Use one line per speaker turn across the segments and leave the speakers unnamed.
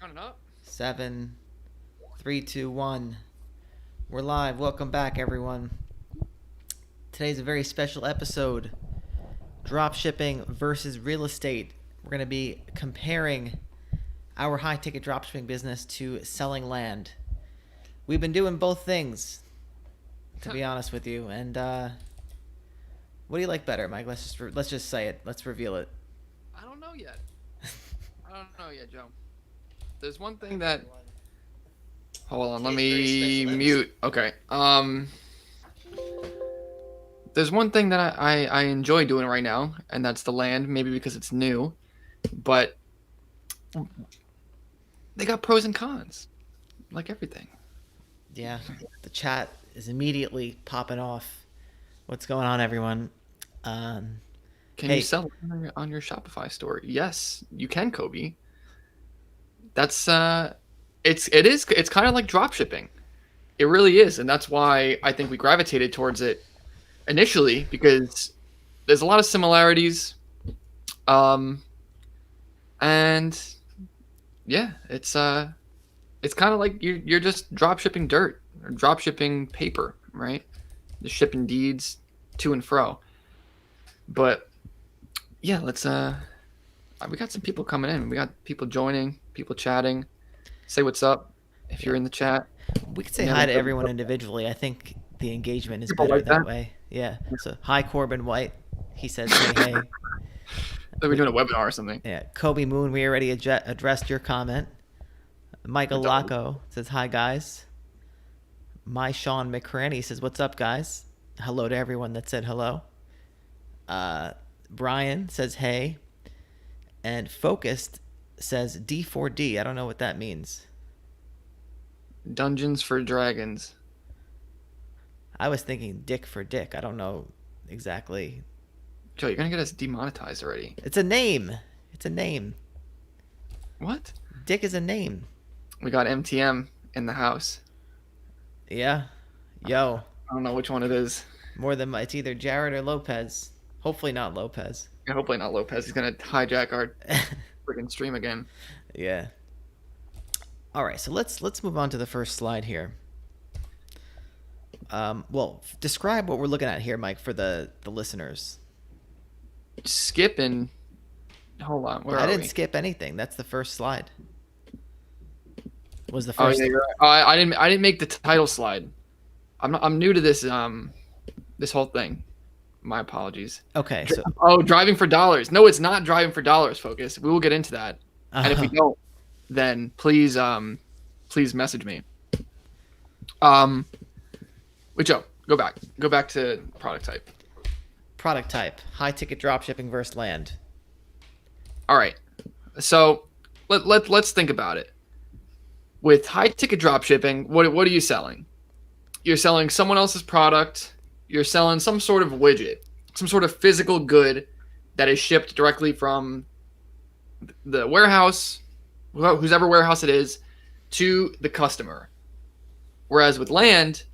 Running up.
7, 3, 2, 1. We're live. Welcome back, everyone. Today's a very special episode. Dropshipping versus real estate. We're going to be comparing our high-ticket dropshipping business to selling land. We've been doing both things, to be honest with you. And what do you like better, Mike? Let's just say it. Let's reveal it.
I don't know yet. Joe. There's one thing that. Hold on, let me mute. Okay. There's one thing that I enjoy doing right now, and that's the land. Maybe because it's new, but they got pros and cons, like everything.
Yeah, the chat is immediately popping off. What's going on, everyone?
Can you sell on your Shopify store? Yes, you can, Kobe. That's it's kind of like dropshipping. It really is, and that's why I think we gravitated towards it initially, because there's a lot of similarities. And yeah, it's kind of like you're just dropshipping dirt or dropshipping paper, right? The shipping deeds to and fro. But yeah, let's we got some people coming in. We got people joining, people chatting. Say what's up if you're in the chat.
We could say hi to everyone individually. I think the engagement is better that way. Yeah. So hi, Corbin White. He says, hey.
Like we're doing a webinar or something.
Yeah. Kobe Moon, we already addressed your comment. Michael Laco says, hi, guys. My Sean McCranny says, what's up, guys? Hello to everyone that said hello. Brian says, hey. And Focused says D4D. I don't know what that means.
Dungeons for Dragons.
I was thinking Dick for Dick. I don't know exactly.
Joe, you're going to get us demonetized already.
It's a name. It's a name.
What?
Dick is a name.
We got MTM in the house.
Yeah. Yo.
I don't know which one it is.
More than it's either Jared or Lopez. Hopefully not Lopez.
Yeah, hopefully not Lopez. He's going to hijack our freaking stream again.
Yeah. All right, so let's move on to the first slide here. Well, describe what we're looking at here, Mike, for the listeners.
Skip and hold on.
I didn't skip anything. That's the first slide. Was the first?
Oh, yeah, right. I didn't make the title slide. I'm new to this this whole thing. My apologies.
Okay. So.
Driving for dollars. No, it's not driving for dollars, Focus. We will get into that. And if we don't, then please message me. Wait, Joe, go back to product type.
Product type, high ticket dropshipping versus land.
All right. So let's think about it. With high ticket dropshipping, what are you selling? You're selling someone else's product. You're selling some sort of widget, some sort of physical good that is shipped directly from the warehouse, whoever warehouse it is, to the customer. Whereas with land,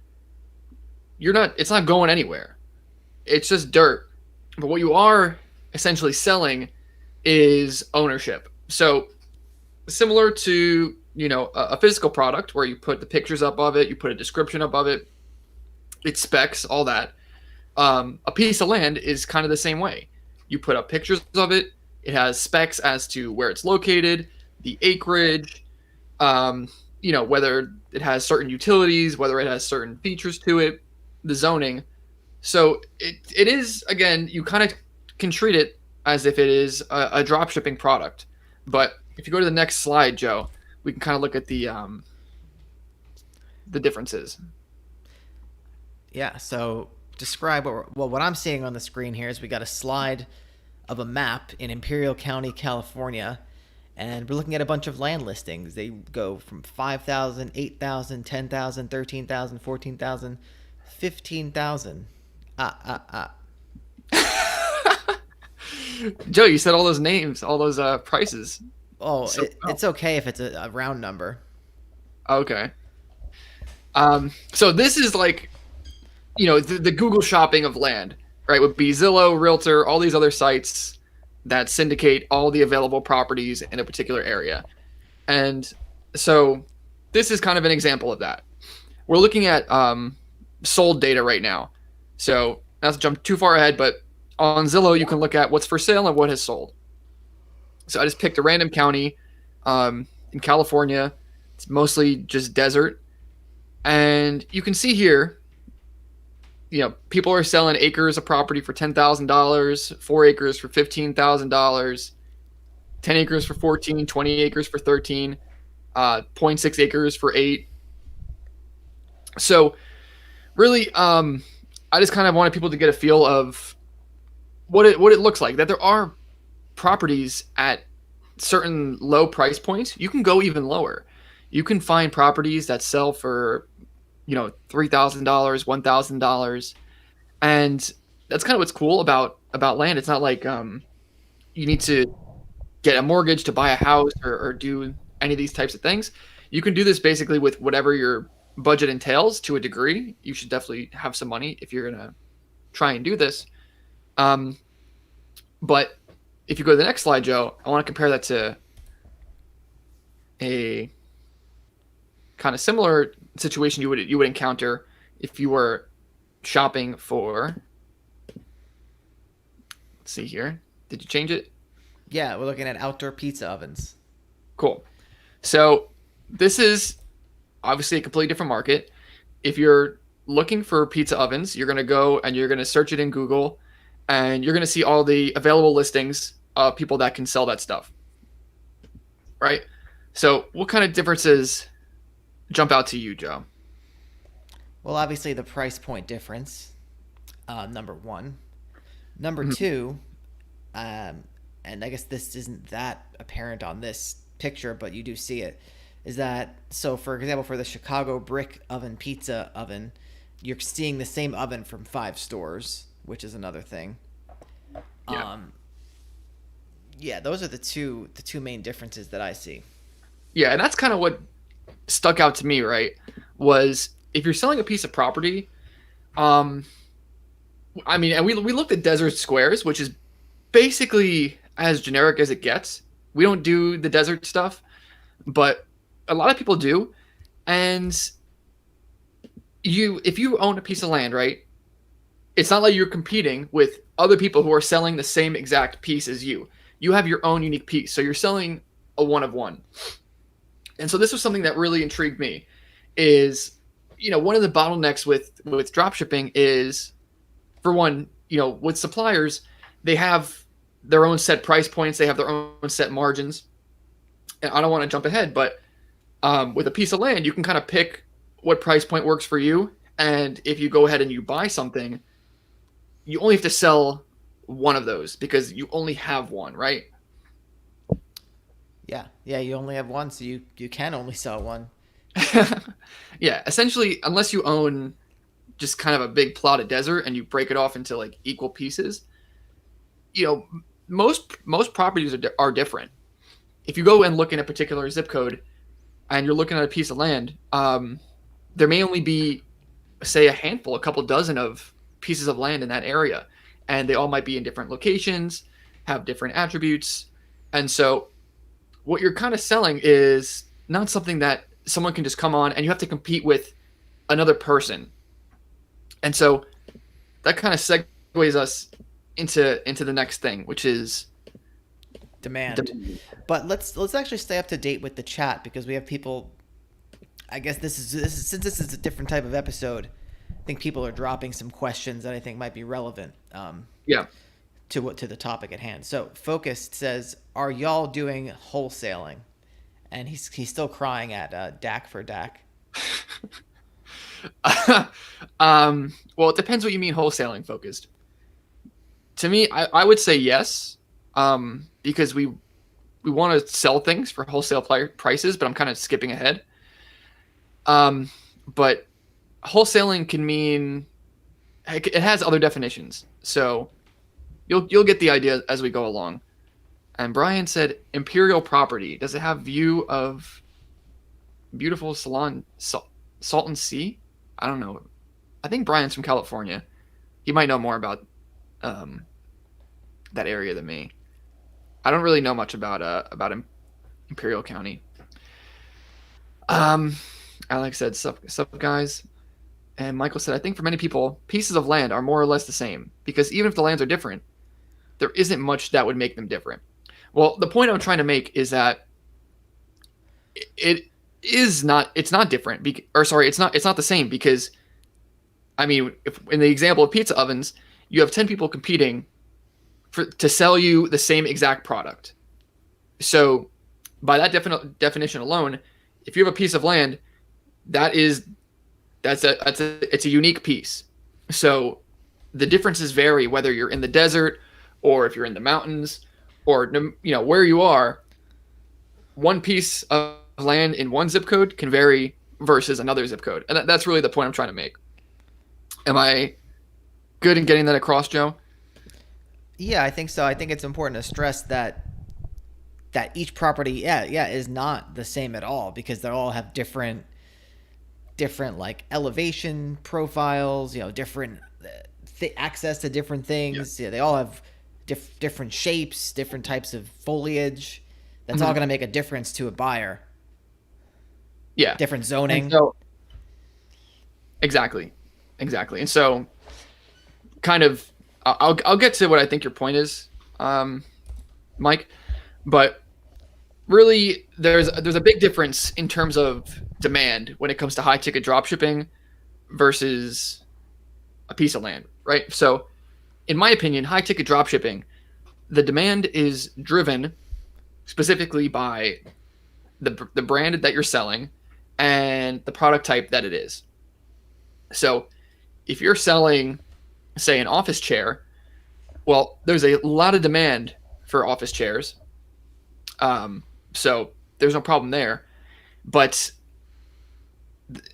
it's not going anywhere. It's just dirt. But what you are essentially selling is ownership. So similar to, a physical product where you put the pictures up of it, you put a description up of it, its specs, all that. A piece of land is kind of the same way. You put up pictures of it. It has specs as to where it's located, the acreage, whether it has certain utilities, whether it has certain features to it, the zoning. So it is, again, you kind of can treat it as if it is a drop shipping product. But if you go to the next slide, Joe, we can kind of look at the differences.
Yeah, so describe what I'm seeing on the screen here is we got a slide of a map in Imperial County, California, and we're looking at a bunch of land listings. They go from 5,000, 8,000, 10,000, 13,000, 14,000, 15,000.
Joe, you said all those names, all those prices.
Oh, it's okay if it's a round number.
Okay. So this is like, the Google shopping of land, right? Would be Zillow, Realtor, all these other sites that syndicate all the available properties in a particular area. And so this is kind of an example of that. We're looking at sold data right now. So not to jump too far ahead, but on Zillow, you can look at what's for sale and what has sold. So I just picked a random county in California. It's mostly just desert. And you can see here, people are selling acres of property for $10,000, 4 acres for $15,000, 10 acres for 14, 20 acres for 13, 0.6 acres for 8. So really, I just kind of wanted people to get a feel of what it looks like, that there are properties at certain low price points. You can go even lower. You can find properties that sell for, $3,000, $1,000. And that's kind of what's cool about land. It's not like you need to get a mortgage to buy a house or do any of these types of things. You can do this basically with whatever your budget entails to a degree. You should definitely have some money if you're going to try and do this. But if you go to the next slide, Joe, I want to compare that to a kind of similar situation you would encounter if you were shopping for. Let's see here. Did you change it?
Yeah, we're looking at outdoor pizza ovens.
Cool. So this is obviously a completely different market. If you're looking for pizza ovens, you're going to go and you're going to search it in Google, and you're going to see all the available listings of people that can sell that stuff. Right? So what kind of differences jump out to you, Joe?
Well, obviously the price point difference, number one. Number
Mhm.
two, and I guess this isn't that apparent on this picture, but you do see it, is that, so for example, for the Chicago brick oven pizza oven, you're seeing the same oven from 5 stores, which is another thing.
Yeah.
Yeah, those are the two main differences that I see.
Yeah, and that's kind of what stuck out to me, right? Was if you're selling a piece of property, um, I mean, and we looked at desert squares, which is basically as generic as it gets. We don't do the desert stuff, but a lot of people do. And if you own a piece of land, right? It's not like you're competing with other people who are selling the same exact piece as you. You have your own unique piece, so you're selling a one of one. And so this was something that really intrigued me. Is one of the bottlenecks with drop shipping is, for one, with suppliers, they have their own set price points, they have their own set margins. And I don't want to jump ahead, but with a piece of land, you can kind of pick what price point works for you. And if you go ahead and you buy something, you only have to sell one of those because you only have one, right?
Yeah, you only have one, so you can only sell one.
Yeah, essentially, unless you own just kind of a big plot of desert and you break it off into like equal pieces, most properties are different. If you go and look in a particular zip code and you're looking at a piece of land, there may only be, say, a handful, a couple dozen of pieces of land in that area, and they all might be in different locations, have different attributes. And so what you're kind of selling is not something that someone can just come on and you have to compete with another person. And so that kind of segues us into the next thing, which is
Demand. But let's actually stay up to date with the chat, because we have people. I guess this is since this is a different type of episode. I think people are dropping some questions that I think might be relevant
yeah.
to the topic at hand. So Focused says, "Are y'all doing wholesaling?" And he's still crying at DAC for DAC.
Well, it depends what you mean wholesaling focused. To me, I would say yes, because we want to sell things for wholesale prices, but I'm kind of skipping ahead. But wholesaling can mean it has other definitions, so you'll get the idea as we go along. And Brian said, "Imperial property. Does it have view of beautiful Salton Sea?" I don't know. I think Brian's from California. He might know more about that area than me. I don't really know much about Imperial County. Um, Alex said, sup, guys. And Michael said, I think for many people, pieces of land are more or less the same because even if the lands are different, there isn't much that would make them different. Well, the point I'm trying to make is that it is not, it's not different. Or sorry, it's not the same because, I mean, if, in the example of pizza ovens, you have 10 people competing to sell you the same exact product. So by that definition alone, if you have a piece of land, that is it's a unique piece. So the differences vary whether you're in the desert or if you're in the mountains or where you are. One piece of land in one zip code can vary versus another zip code, and that's really the point I'm trying to make. Am I good in getting that across, Joe?
Yeah, I think so. I think it's important to stress that each property, yeah, is not the same at all because they all have different like elevation profiles, different access to different things. Yeah, they all have different shapes, different types of foliage. That's all going to make a difference to a buyer.
Yeah,
different zoning.
And so, exactly. And so, kind of, I'll get to what I think your point is, Mike. But really, there's a big difference in terms of demand when it comes to high ticket dropshipping versus a piece of land, right? So, in my opinion, high ticket dropshipping, the demand is driven specifically by the brand that you're selling and the product type that it is. So, if you're selling, say, an office chair, well, there's a lot of demand for office chairs. So there's no problem there. But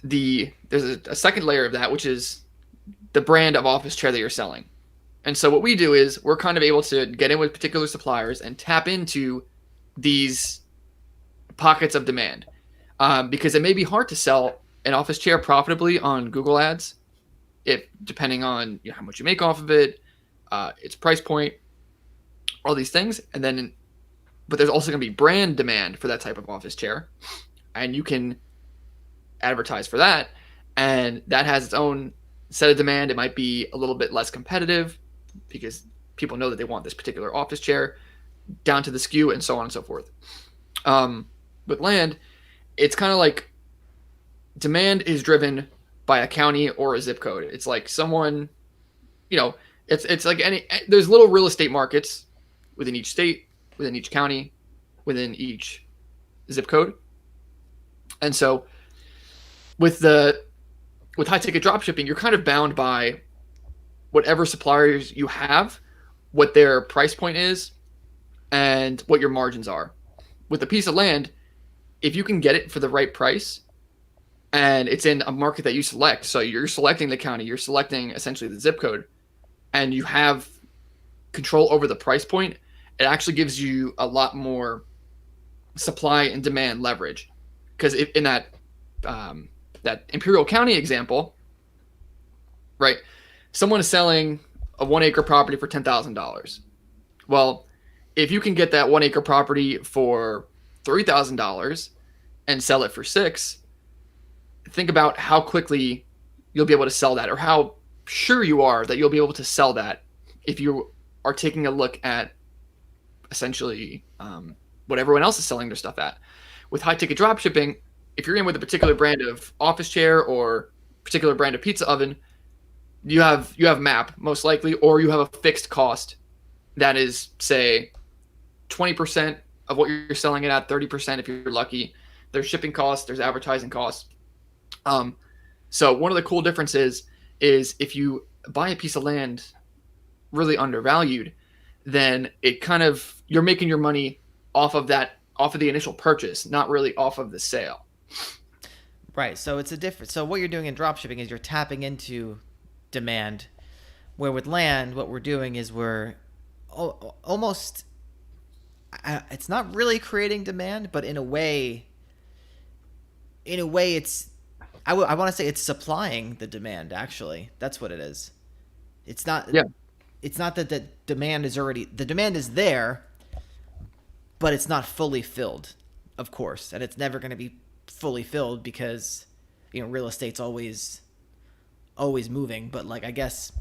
there's a second layer of that, which is the brand of office chair that you're selling. And so what we do is we're kind of able to get in with particular suppliers and tap into these pockets of demand, because it may be hard to sell an office chair profitably on Google Ads, if depending on how much you make off of it, its price point, all these things, and then but there's also going to be brand demand for that type of office chair, and you can advertise for that, and that has its own set of demand. It might be a little bit less competitive because people know that they want this particular office chair down to the SKU and so on and so forth. With land, it's kind of like demand is driven by a county or a zip code. It's like someone, it's like there's little real estate markets within each state, within each county, within each zip code. And so with high ticket dropshipping, you're kind of bound by whatever suppliers you have, what their price point is, and what your margins are. With a piece of land, if you can get it for the right price and it's in a market that you select, so you're selecting the county, you're selecting essentially the zip code, and you have control over the price point, it actually gives you a lot more supply and demand leverage. Because in that Imperial County example, right, someone is selling a 1 acre property for $10,000. Well, if you can get that 1 acre property for $3,000 and sell it for $6,000, think about how quickly you'll be able to sell that, or how sure you are that you'll be able to sell that if you are taking a look at essentially what everyone else is selling their stuff at. With high ticket drop shipping, if you're in with a particular brand of office chair or particular brand of pizza oven, you have MAP most likely, or you have a fixed cost that is, say, 20% of what you're selling it at, 30% if you're lucky. There's shipping costs, there's advertising costs. So one of the cool differences is if you buy a piece of land really undervalued, then it kind of, you're making your money off of the initial purchase, not really off of the sale.
Right. So it's a different. So what you're doing in dropshipping is you're tapping into demand, where with land, what we're doing is we're almost. It's not really creating demand, but in a way, it's. I want to say it's supplying the demand. Actually, that's what it is. It's not.
Yeah.
It's not that the demand is there, but it's not fully filled, of course, and it's never going to be fully filled because real estate's always moving. But like I guess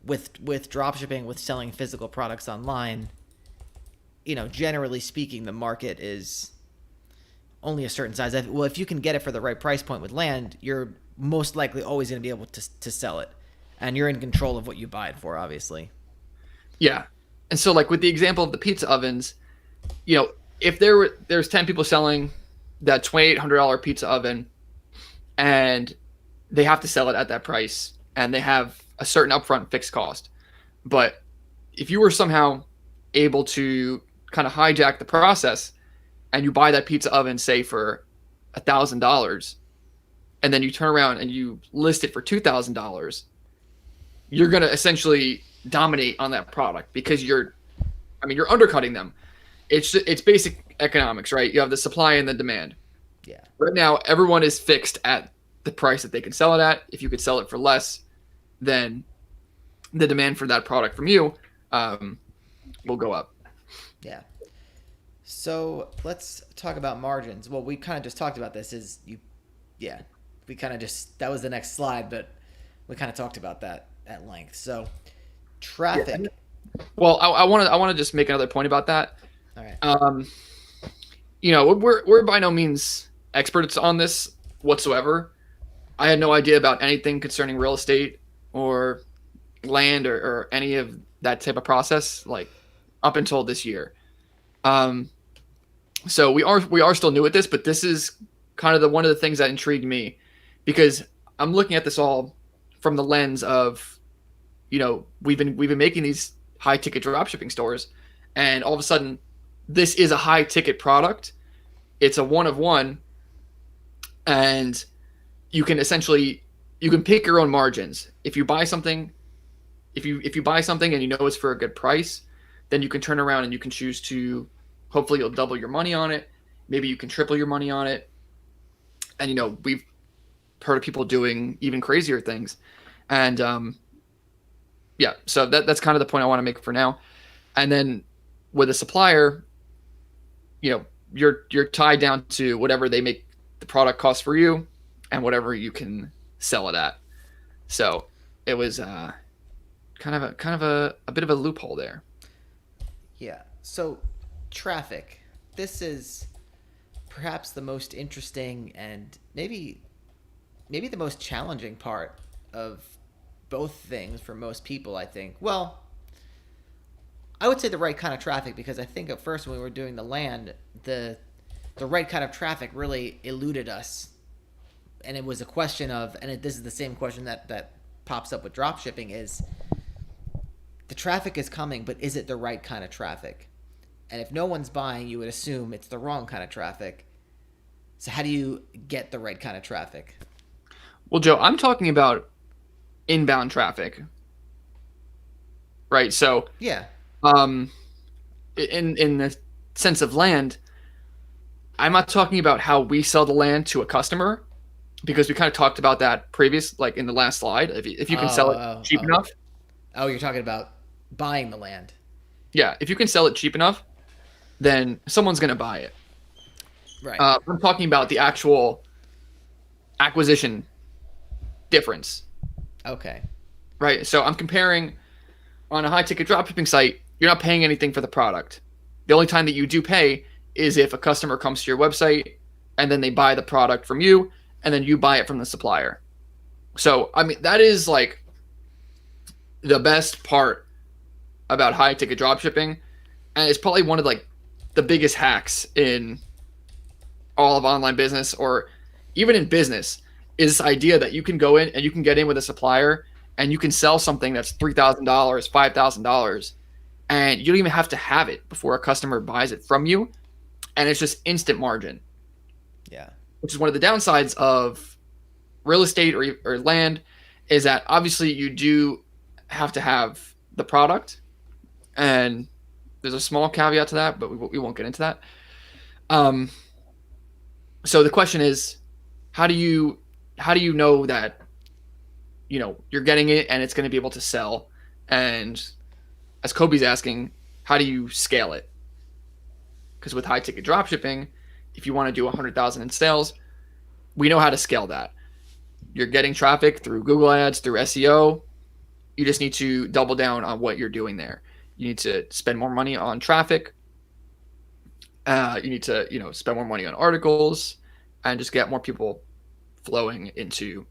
with dropshipping, with selling physical products online, generally speaking, the market is only a certain size. Well, if you can get it for the right price point with land, you're most likely always going to be able to sell it, and you're in control of what you buy it for, obviously.
Yeah. And so like with the example of the pizza ovens, if there's 10 people selling that $2,800 pizza oven and they have to sell it at that price and they have a certain upfront fixed cost. But if you were somehow able to kind of hijack the process and you buy that pizza oven, say for $1,000, and then you turn around and you list it for $2,000, you're going to essentially dominate on that product because you're undercutting them. It's basic economics, right? You have the supply and the demand.
Yeah.
Right now, everyone is fixed at the price that they can sell it at. If you could sell it for less, then the demand for that product from you will go up.
Yeah. So let's talk about margins. Well, we kind of just talked about this. We kind of that was the next slide, but we kind of talked about that at length. So traffic.
Yeah. Well, I want to just make another point about that.
All right.
We're by no means experts on this whatsoever. I had no idea about anything concerning real estate or land or any of that type of process, like up until this year. So we are still new at this, but this is kind of one of the things that intrigued me because I'm looking at this all from the lens of, we've been making these high ticket dropshipping stores, and all of a sudden this is a high ticket product. It's a one of one, and you can pick your own margins. If you buy something, if you buy something and it's for a good price, then you can turn around and you can choose to, hopefully you'll double your money on it. Maybe you can triple your money on it. And we've heard of people doing even crazier things. And yeah, so that's kind of the point I want to make for now. And then with a supplier, you're tied down to whatever they make the product cost for you and whatever you can sell it at. So it was kind of a bit of a loophole there.
Yeah. So traffic. This is perhaps the most interesting and maybe the most challenging part of both things for most people, I think. Well, I would say the right kind of traffic, because I think at first when we were doing the land, the right kind of traffic really eluded us. And it was a question of, and this is the same question that pops up with dropshipping, is the traffic is coming, but is it the right kind of traffic? And if no one's buying, you would assume it's the wrong kind of traffic. So how do you get the right kind of traffic?
Well, Joe, I'm talking about inbound traffic, right? So
yeah,
in the sense of land, I'm not talking about how we sell the land to a customer, because we kind of talked about that like in the last slide. If you can sell it cheap enough.
Oh, you're talking about buying the land.
Yeah, if you can sell it cheap enough, then someone's going to buy it.
Right.
I'm talking about the actual acquisition difference.
Okay.
Right. So I'm comparing on a high ticket dropshipping site, you're not paying anything for the product. The only time that you do pay is if a customer comes to your website and then they buy the product from you and then you buy it from the supplier. So, that is like the best part about high ticket dropshipping. And it's probably one of like the biggest hacks in all of online business, or even in business, is this idea that you can go in and you can get in with a supplier and you can sell something that's $3,000, $5,000, and you don't even have to have it before a customer buys it from you. And it's just instant margin.
Yeah.
Which is one of the downsides of real estate or land, is that obviously you do have to have the product. And there's a small caveat to that, but we won't get into that. So the question is, how do you know that you're getting it and it's going to be able to sell? And as Kobe's asking, how do you scale it? Because with high ticket dropshipping, if you want to do 100,000 in sales, we know how to scale that. You're getting traffic through Google Ads, through SEO. You just need to double down on what you're doing there. You need to spend more money on traffic. You need to, spend more money on articles and just get more people flowing into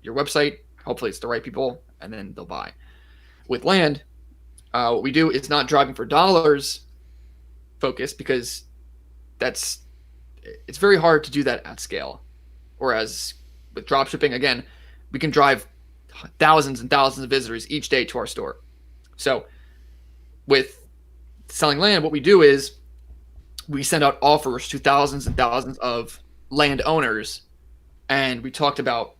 your website. Hopefully it's the right people, and then they'll buy. With land, what we do is not driving for dollars focus, because it's very hard to do that at scale. Whereas with dropshipping, again, we can drive thousands and thousands of visitors each day to our store. So with selling land, what we do is we send out offers to thousands and thousands of landowners, and we talked about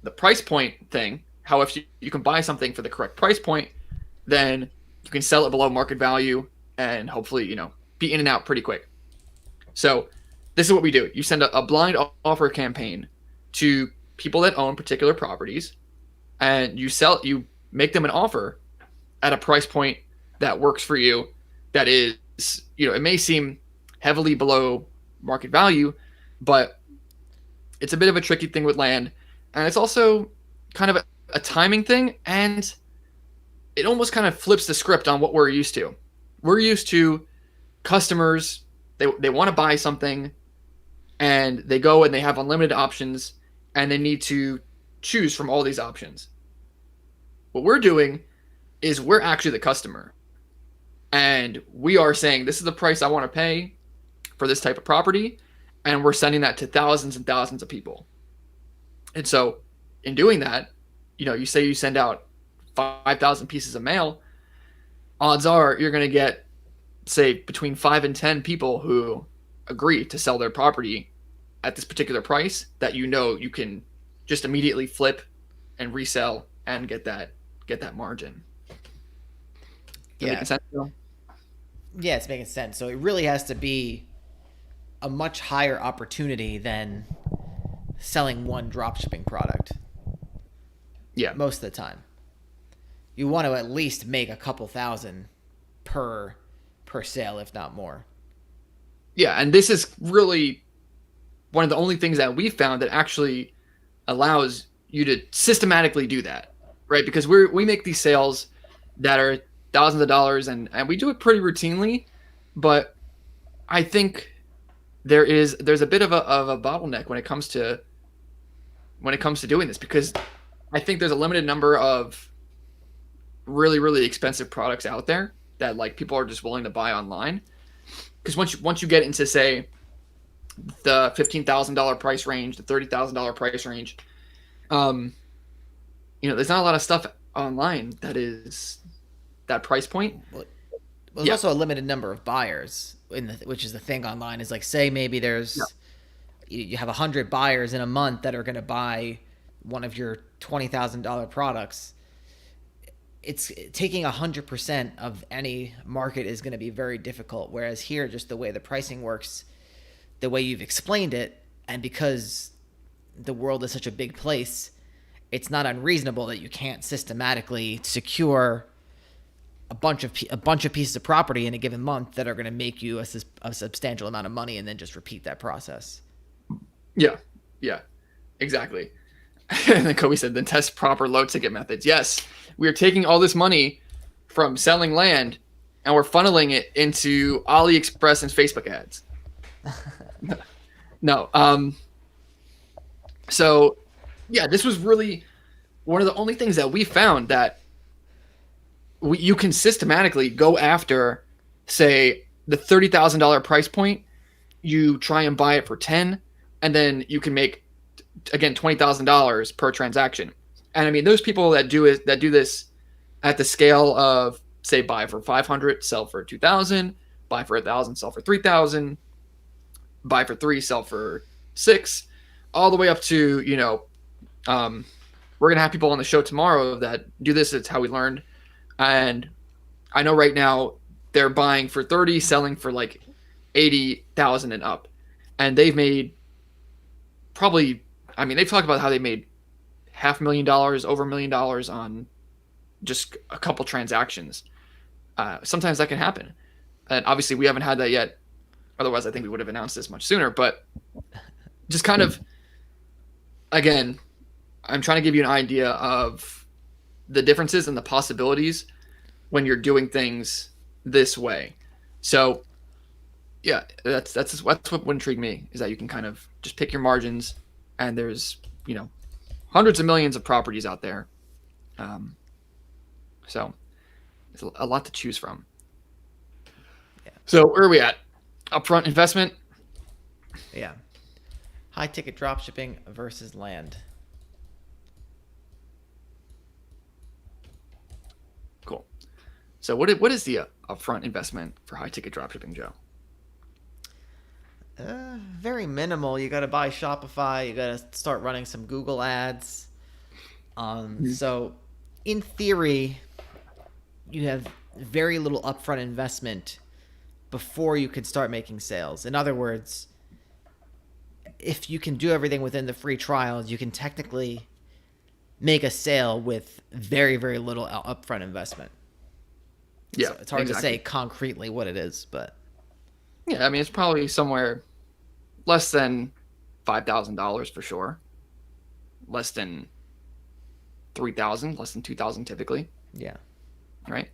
the price point thing, how if you can buy something for the correct price point, then you can sell it below market value and hopefully, be in and out pretty quick. So this is what we do. You send a blind offer campaign to people that own particular properties, and you make them an offer at a price point that works for you. That is, it may seem heavily below market value, but it's a bit of a tricky thing with land. And it's also kind of a timing thing, and it almost kind of flips the script on what we're used to. We're used to customers, they want to buy something, and they go and they have unlimited options, and they need to choose from all these options. What we're doing is we're actually the customer, and we are saying, this is the price I want to pay for this type of property, and we're sending that to thousands and thousands of people. And so in doing that, you say you send out 5,000 pieces of mail, odds are you're going to get, say, between 5 and 10 people who agree to sell their property at this particular price that you can just immediately flip and resell and get that margin.
Yeah.
Making sense, Bill?
Yeah, it's making sense. So it really has to be a much higher opportunity than selling one dropshipping product.
Yeah.
Most of the time. You want to at least make a couple thousand per sale, if not more.
Yeah, and this is really one of the only things that we found that actually allows you to systematically do that, right? Because we make these sales that are thousands of dollars, and we do it pretty routinely, but I think there's a bit of a bottleneck when it comes to doing this, because I think there's a limited number of really, really expensive products out there that like people are just willing to buy online. Because once you get into, say, the $15,000 price range, the $30,000 price range, there's not a lot of stuff online that is that price point.
Well, there's also a limited number of buyers, which is the thing online. Is like, say maybe you have 100 buyers in a month that are going to buy one of your $20,000 products. It's taking 100% of any market is going to be very difficult. Whereas here, just the way the pricing works, the way you've explained it, and because the world is such a big place, it's not unreasonable that you can't systematically secure a bunch of pieces of property in a given month that are going to make you a substantial amount of money, and then just repeat that process.
Yeah, exactly. And then Kobe said, then test proper low ticket methods. Yes, we are taking all this money from selling land and we're funneling it into AliExpress and Facebook ads. No. So yeah, this was really one of the only things that we found that you can systematically go after, say, the $30,000 price point. You try and buy it for 10, and then you can make, again, $20,000 per transaction. And I mean, those people that do this at the scale of, say, buy for 500, sell for 2,000, buy for 1,000, sell for 3,000, buy for 3, sell for 6, all the way up to, we're gonna have people on the show tomorrow that do this. It's how we learned. And I know right now they're buying for 30, selling for like 80,000 and up. And they've made they've talked about how they made $500,000, over $1 million on just a couple transactions. Sometimes that can happen. And obviously we haven't had that yet. Otherwise, I think we would have announced this much sooner. But just kind of again, I'm trying to give you an idea of the differences and the possibilities when you're doing things this way. So yeah, that's what would intrigue me, is that you can kind of just pick your margins, and there's hundreds of millions of properties out there, so it's a lot to choose from.
Yeah.
So where are we at? Upfront investment.
Yeah. High ticket dropshipping versus land.
Cool. So what is the upfront investment for high ticket dropshipping, Joe?
Very minimal. You got to buy Shopify. You got to start running some Google ads. So, in theory, you have very little upfront investment before you can start making sales. In other words, if you can do everything within the free trials, you can technically make a sale with very, very little upfront investment.
Yeah,
so it's hard
exactly.
to say concretely what it is, but
yeah, I mean it's probably somewhere less than $5,000 for sure. Less than 3,000, less than 2,000 typically.
yeah.
Right.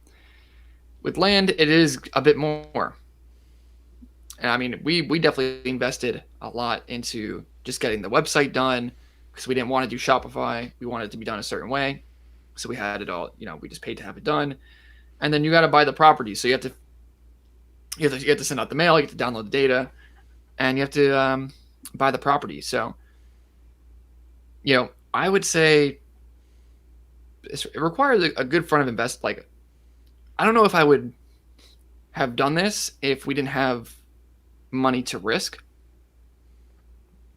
With land, it is a bit more. And I mean, we definitely invested a lot into just getting the website done, because we didn't want to do Shopify. We wanted it to be done a certain way. So we had it all, we just paid to have it done. And then you got to buy the property. So you have to send out the mail, you have to download the data, and you have to buy the property. So, I would say it requires a good front of invest. Like, I don't know if I would have done this if we didn't have money to risk,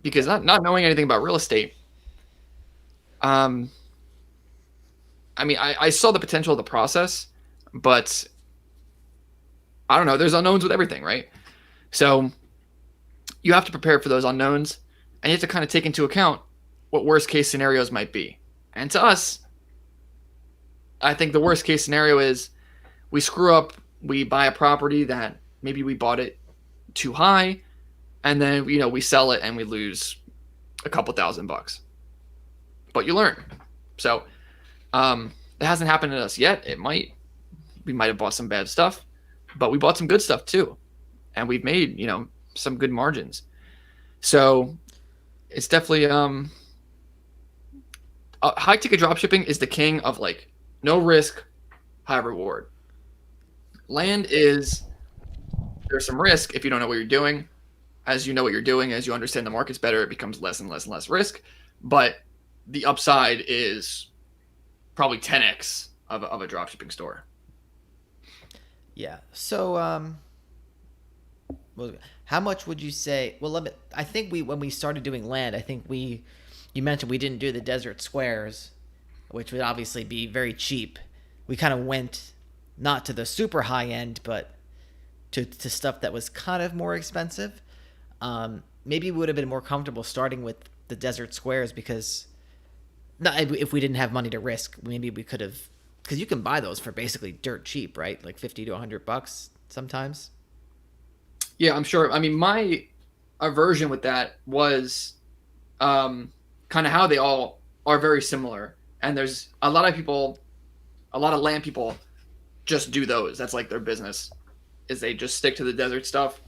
because not knowing anything about real estate, I mean, I saw the potential of the process, but I don't know. There's unknowns with everything, right? So you have to prepare for those unknowns, and you have to kind of take into account what worst case scenarios might be. And to us, I think the worst case scenario is we screw up, we buy a property that maybe we bought it too high, and then we sell it and we lose a couple $1,000. But you learn. So it hasn't happened to us yet. We might have bought some bad stuff, but we bought some good stuff too, and we've made some good margins. So it's definitely high ticket dropshipping is the king of like no risk, high reward. Land is, there's some risk if you don't know what you're doing. As you know what you're doing, as you understand the markets better, it becomes less and less and less risk. But the upside is probably 10x of a dropshipping store.
Yeah. So, how much would you say? Well, I think when we started doing land, I think you mentioned we didn't do the desert squares, which would obviously be very cheap. We kind of went not to the super high end, but to stuff that was kind of more expensive. Maybe we would have been more comfortable starting with the desert squares, because if we didn't have money to risk, maybe we could have, because you can buy those for basically dirt cheap, right? Like $50 to $100 sometimes.
Yeah, I'm sure. I mean, my aversion with that was kind of how they all are very similar. And there's a lot of land people just do those. That's like their business, is they just stick to the desert stuff.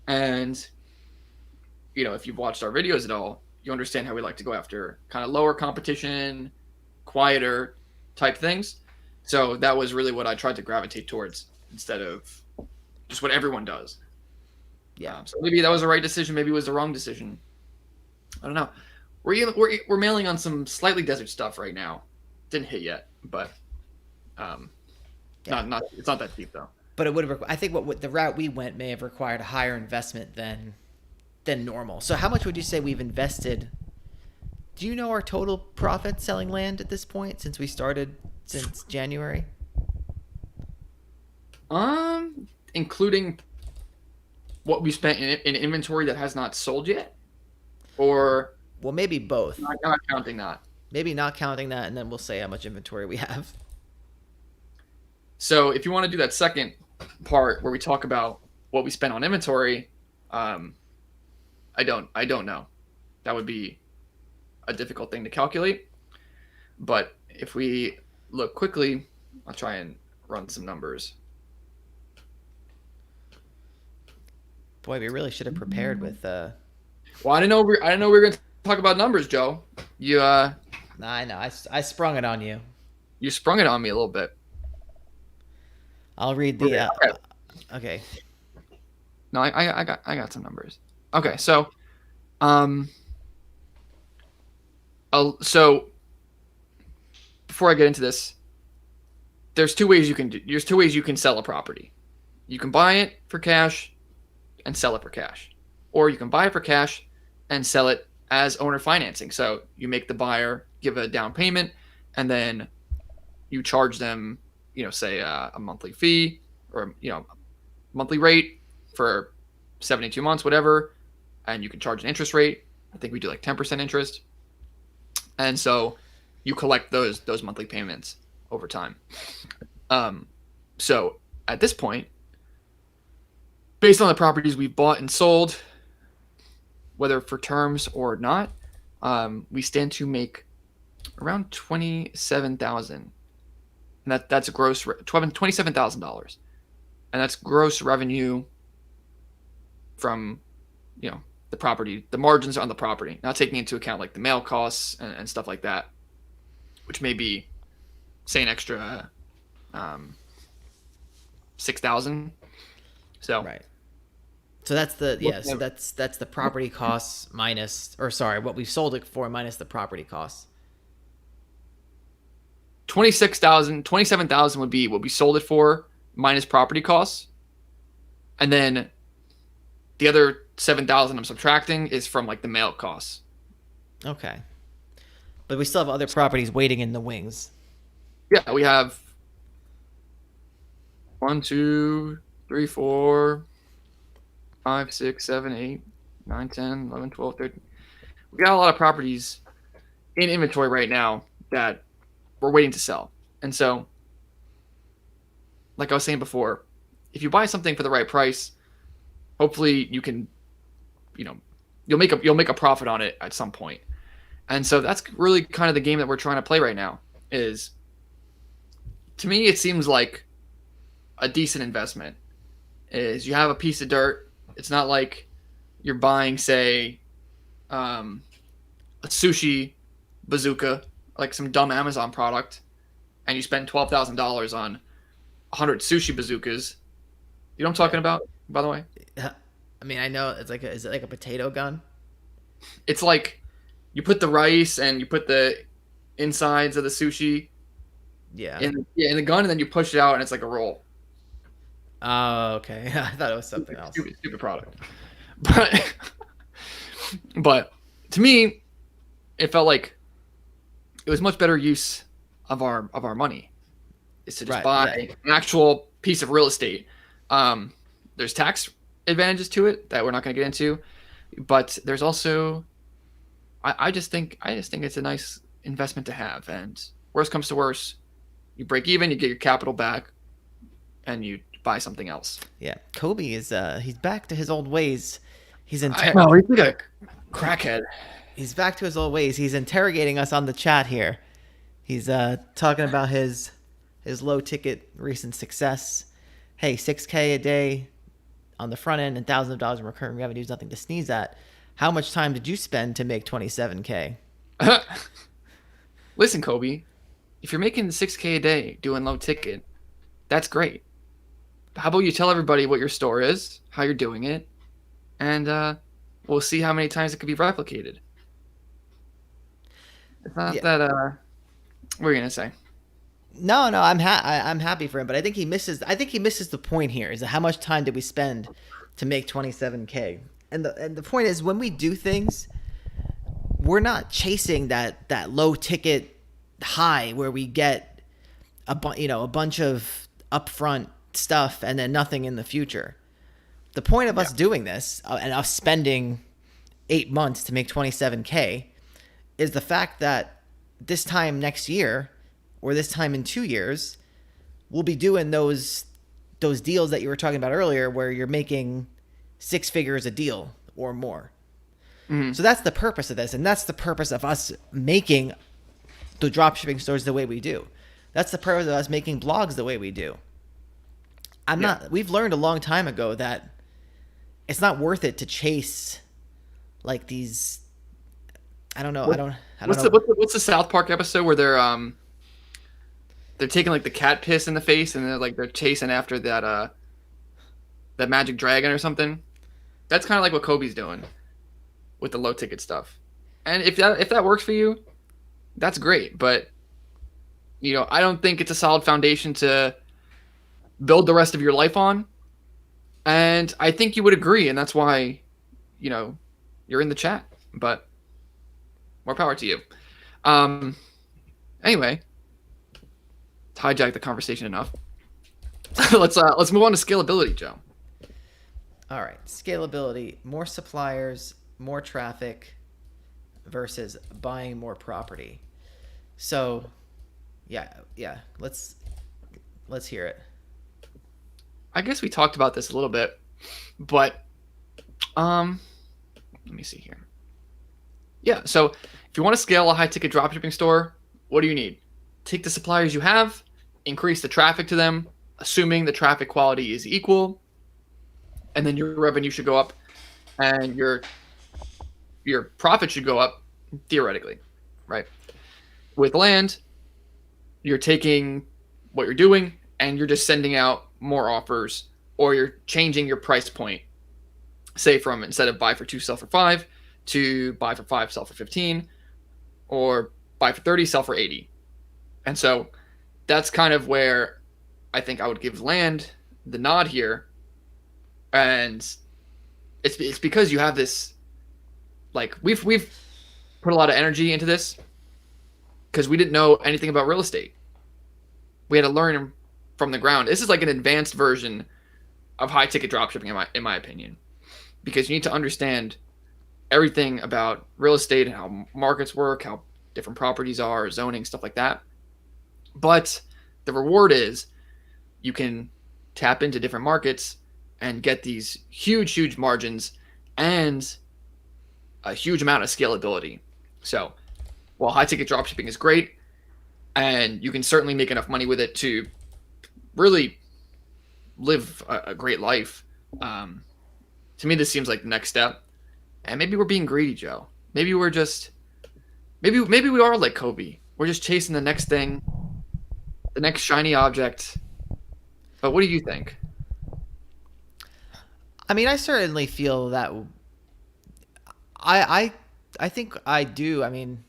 And, if you've watched our videos at all, you understand how we like to go after kind of lower competition, quieter type things. So that was really what I tried to gravitate towards, instead of just what everyone does.
Yeah.
So maybe that was the right decision. Maybe it was the wrong decision. I don't know. We're mailing on some slightly desert stuff right now. Didn't hit yet, but not it's not that deep though.
But it would have. I think what the route we went may have required a higher investment than normal. So how much would you say we've invested? Do you know our total profit selling land at this point, since we started since January?
Including what we spent in inventory that has not sold yet, or
Well, maybe both.
not counting that.
Maybe not counting that, and then we'll say how much inventory we have.
So if you want to do that second part where we talk about what we spent on inventory, I don't know. That would be a difficult thing to calculate. But if we look quickly, I'll try and run some numbers.
Boy, we really should have prepared with.
Well, I didn't know we were going to talk about numbers, Joe. You
Nah, I know. I sprung it on you.
you sprung it on me a little bit.
I'll read the.
Okay.
Okay.
No, I got some numbers. Okay, so so before I get into this, there's two ways you can sell a property. You can buy it for cash and sell it for cash, or you can buy it for cash and sell it as owner financing. So you make the buyer give a down payment, and then you charge them, say a monthly fee or monthly rate for 72 months, whatever, and you can charge an interest rate. I think we do like 10% interest, and so you collect those monthly payments over time. So at this point, based on the properties we've bought and sold, whether for terms or not, we stand to make around $27,000, and that's a gross $27,000, and that's gross revenue from the property, the margins on the property, not taking into account like the mail costs and stuff like that, which may be, say, an extra $6,000. So
right. So that's that's the property costs minus, or sorry, what we sold it for minus the property costs.
27,000 would be what we sold it for minus property costs, and then the other 7,000 I'm subtracting is from like the mail costs.
Okay, but we still have other properties waiting in the wings.
Yeah, we have 1, 2, 3, 4, 5, 6, 7, 8, 9, 10, 11, 12, 13. We got a lot of properties in inventory right now that we're waiting to sell. And so, like I was saying before, if you buy something for the right price, hopefully you can, you'll make a profit on it at some point. And so that's really kind of the game that we're trying to play right now. Is, to me, it seems like a decent investment. Is you have a piece of dirt. It's not like you're buying, say, a sushi bazooka, like some dumb Amazon product, and you spend $12,000 on 100 sushi bazookas. You know what I'm talking about, by the way?
I mean, I know is it like a potato gun?
It's like you put the rice and you put the insides of the sushi in the gun, and then you push it out, and it's like a roll.
Oh, okay. I thought it was something else.
Stupid product. But to me, it felt like it was much better use of our money is to just buy an actual piece of real estate. There's tax advantages to it that we're not going to get into, but there's also, I just think it's a nice investment to have. And worst comes to worst, you break even, you get your capital back, and you buy something else.
Yeah, Kobe is he's back to his old ways. He's
he's like a crackhead.
He's back to his old ways. He's interrogating us on the chat here. He's talking about his low ticket recent success. Hey, $6K a day on the front end and thousands of dollars in recurring revenue is nothing to sneeze at. How much time did you spend to make $27K?
Listen, Kobe, if you're making $6K a day doing low ticket, that's great. How about you tell everybody what your store is, how you're doing it, and we'll see how many times it could be replicated. It's not that. What are you gonna say?
No, I'm happy for him, but I think he misses the point here. Is how much time did we spend to make $27K? And the point is, when we do things, we're not chasing that low ticket high where we get a bunch of upfront stuff and then nothing in the future. The point of us doing this and us spending 8 months to make $27K is the fact that this time next year or this time in 2 years, we'll be doing those deals that you were talking about earlier where you're making 6 figures a deal or more.
Mhm.
So that's the purpose of this, and that's the purpose of us making the dropshipping stores the way we do. That's the purpose of us making blogs the way we do.
Yeah.
We've learned a long time ago that it's not worth it to chase like these. I don't know.
What,
I don't know.
what's the South Park episode where they're taking like the cat piss in the face and they're chasing after that magic dragon or something? That's kind of like what Kobe's doing with the low ticket stuff. And if that works for you, that's great. But I don't think it's a solid foundation to build the rest of your life on. And I think you would agree, and that's why, you're in the chat. But more power to you. Um, anyway, to hijack the conversation enough. let's move on to scalability, Joe.
All right, scalability: more suppliers, more traffic, versus buying more property. So, yeah, let's hear it.
I guess we talked about this a little bit, but let me see here. Yeah, so if you want to scale a high ticket dropshipping store, what do you need? Take the suppliers you have, increase the traffic to them, assuming the traffic quality is equal, and then your revenue should go up and your profit should go up theoretically, right? With land, you're taking what you're doing and you're just sending out more offers, or you're changing your price point. Say from instead of buy for 2, sell for 5 to buy for 5, sell for 15, or buy for 30, sell for 80. And so that's kind of where I think I would give land the nod here. And it's because you have this, like, we've put a lot of energy into this because we didn't know anything about real estate. We had to learn from the ground. This is like an advanced version of high ticket dropshipping in my opinion, because you need to understand everything about real estate and how markets work, how different properties are, zoning, stuff like that. But the reward is you can tap into different markets and get these huge margins and a huge amount of scalability. So while high ticket dropshipping is great, and you can certainly make enough money with it to really live a great life, to me this seems like the next step. And maybe we're being greedy, Joe. Maybe we're just maybe we are like Kobe. We're just chasing the next thing, the next shiny object. But what do you think?
I mean, I certainly feel that. I think I do. I mean,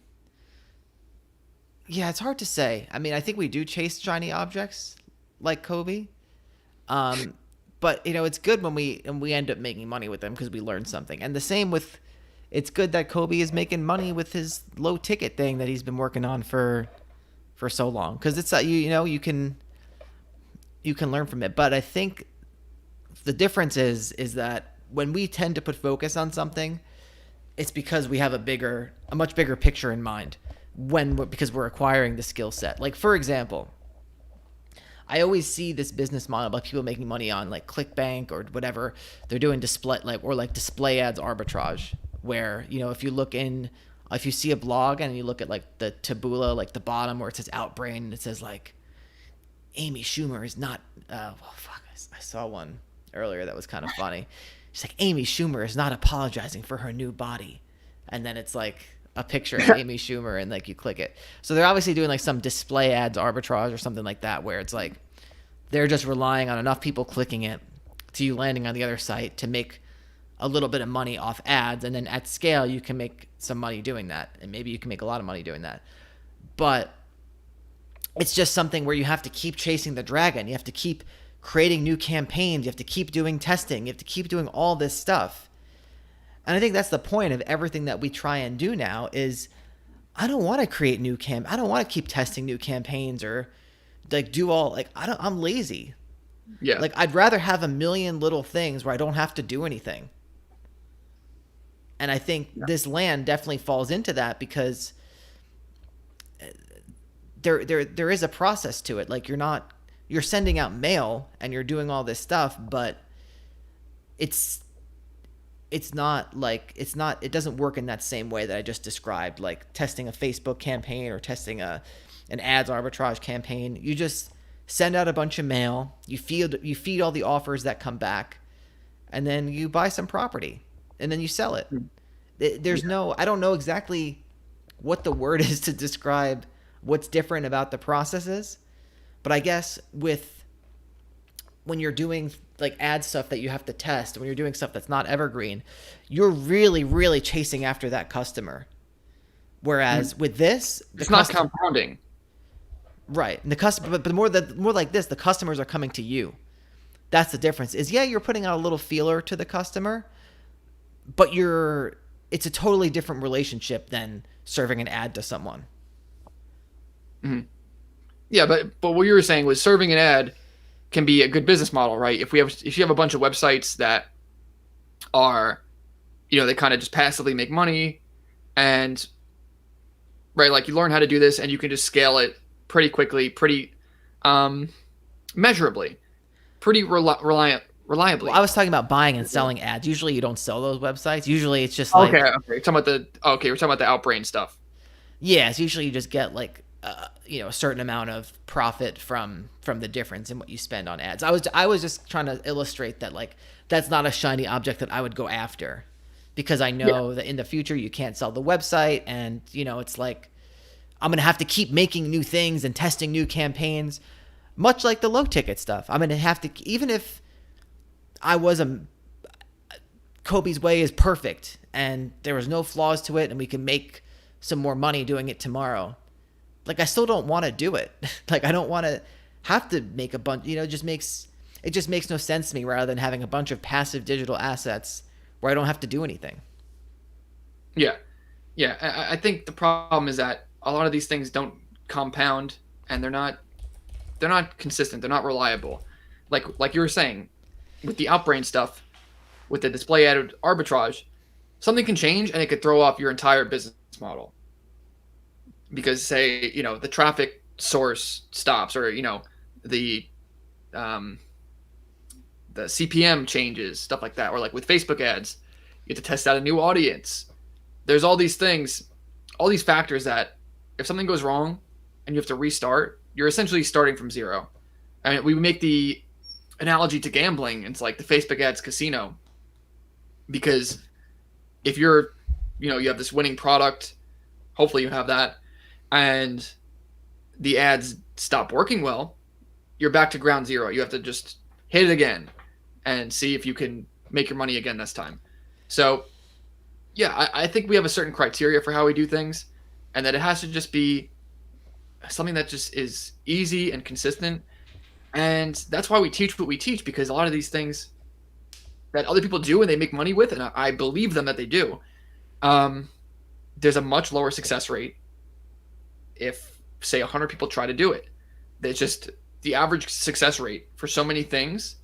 yeah, it's hard to say. I mean, I think we do chase shiny objects like Kobe. But it's good when we end up making money with them because we learn something. And the same with, it's good that Kobe is making money with his low ticket thing that he's been working on for so long, because it's you can learn from it. But I think the difference is that when we tend to put focus on something, it's because we have a much bigger picture in mind because we're acquiring the skill set. Like, for example, I always see this business model about people making money on like ClickBank or whatever. They're doing display ads arbitrage, where if you see a blog and you look at like the tabula, like the bottom where it says Outbrain, and it says like Amy Schumer is not. I saw one earlier that was kind of funny. She's like, Amy Schumer is not apologizing for her new body, and then it's like a picture of Amy Schumer, and like you click it. So they're obviously doing like some display ads arbitrage or something like that, where it's like they're just relying on enough people clicking it to you landing on the other site to make a little bit of money off ads, and then at scale you can make some money doing that, and maybe you can make a lot of money doing that. But it's just something where you have to keep chasing the dragon. You have to keep creating new campaigns. You have to keep doing testing. You have to keep doing all this stuff. And I think that's the point of everything that we try and do now is I don't want to create I don't want to keep testing new campaigns or like do all like I'm lazy.
Yeah.
Like I'd rather have a million little things where I don't have to do anything. And I think this land definitely falls into that because there is a process to it. Like you're sending out mail and you're doing all this stuff, but it's it doesn't work in that same way that I just described, like testing a Facebook campaign or testing an ads arbitrage campaign. You just send out a bunch of mail, you feed all the offers that come back, and then you buy some property and then you sell it. There's
Yeah.
no, I don't know exactly what the word is to describe what's different about the processes, but I guess when you're doing like ad stuff that you have to test, when you're doing stuff that's not evergreen, you're really, really chasing after that customer. Whereas with this,
It's not compounding.
right, and the customer, but more like this, the customers are coming to you. That's the difference. Is yeah, you're putting out a little feeler to the customer, but it's a totally different relationship than serving an ad to someone.
Yeah, but what you were saying was serving an ad can be a good business model, right? If you have a bunch of websites that are, they kind of just passively make money, and right, like you learn how to do this and you can just scale it pretty quickly, pretty measurably, pretty reliably.
Well, I was talking about buying and selling ads. Usually, you don't sell those websites. Usually, it's just like
We're talking about the Outbrain stuff.
yeah. It's usually you just get like a certain amount of profit from the difference in what you spend on ads. I was just trying to illustrate that like that's not a shiny object that I would go after, because I know that in the future you can't sell the website, and it's like I'm gonna have to keep making new things and testing new campaigns, much like the low ticket stuff. I'm gonna have to, even if I was Kobe's way is perfect and there was no flaws to it and we can make some more money doing it tomorrow. Like I still don't want to do it. Like I don't want to have to make a bunch, it just makes no sense to me, rather than having a bunch of passive digital assets where I don't have to do anything.
Yeah, yeah. I think the problem is that a lot of these things don't compound, and they're not consistent. They're not reliable. Like you were saying, with the Outbrain stuff, with the display ad arbitrage, something can change and it could throw off your entire business model. Because say the traffic source stops, or the the CPM changes, stuff like that, or like with Facebook ads, you have to test out a new audience. There's all these things, all these factors that if something goes wrong and you have to restart, you're essentially starting from zero. I mean, we make the analogy to gambling. It's like the Facebook ads casino, because if you have this winning product, hopefully you have that, and the ads stop working well, you're back to ground zero. You have to just hit it again and see if you can make your money again this time. So yeah, I think we have a certain criteria for how we do things, and that it has to just be something that just is easy and consistent. And that's why we teach what we teach, because a lot of these things that other people do and they make money with, and I believe them that they do, there's a much lower success rate if, say, 100 people try to do it. It's just the average success rate for so many things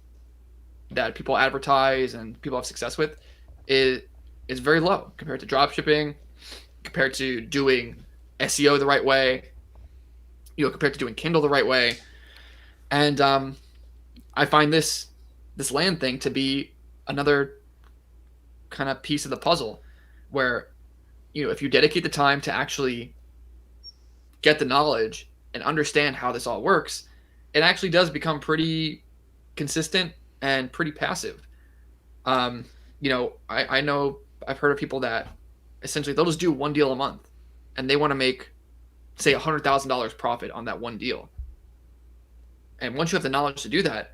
that people advertise and people have success with is very low compared to dropshipping, compared to doing SEO the right way, compared to doing Kindle the right way. And I find this land thing to be another kind of piece of the puzzle, where if you dedicate the time to actually get the knowledge and understand how this all works, it actually does become pretty consistent and pretty passive. I know I've heard of people that essentially they'll just do one deal a month, and they want to make, say, $100,000 profit on that one deal. And once you have the knowledge to do that,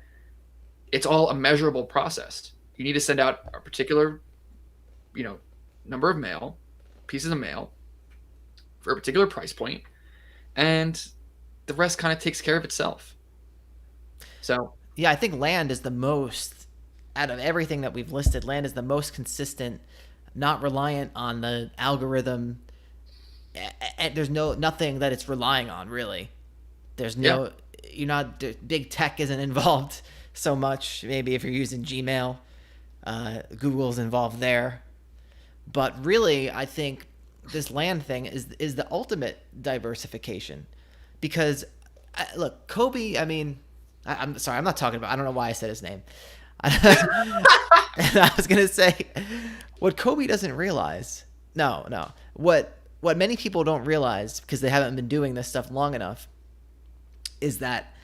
it's all a measurable process. You need to send out a particular, number of pieces of mail for a particular price point, and the rest kind of takes care of itself. So
Yeah, I think land is the most, out of everything that we've listed, land is the most consistent, not reliant on the algorithm. There's nothing that it's relying on, really. There's no, big tech isn't involved so much. Maybe if you're using Gmail, Google's involved there. But really, I think this land thing is the ultimate diversification, because look, Kobe. I mean, I'm sorry, I'm not talking about. I don't know why I said his name. And I was gonna say, what Kobe doesn't realize, no, what many people don't realize because they haven't been doing this stuff long enough, is that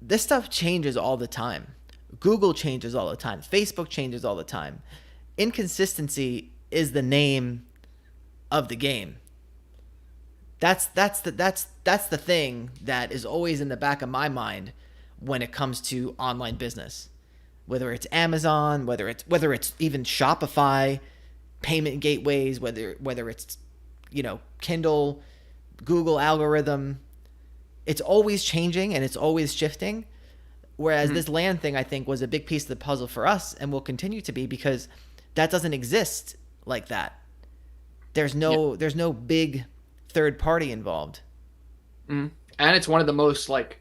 this stuff changes all the time. Google changes all the time. Facebook changes all the time. Inconsistency is the name of the game. That's the thing that is always in the back of my mind when it comes to online business. Whether it's Amazon, whether it's even Shopify, payment gateways, whether it's Kindle, Google algorithm, it's always changing and it's always shifting. Whereas this land thing, I think, was a big piece of the puzzle for us and will continue to be, because that doesn't exist like that. There's no big third party involved.
And it's one of the most like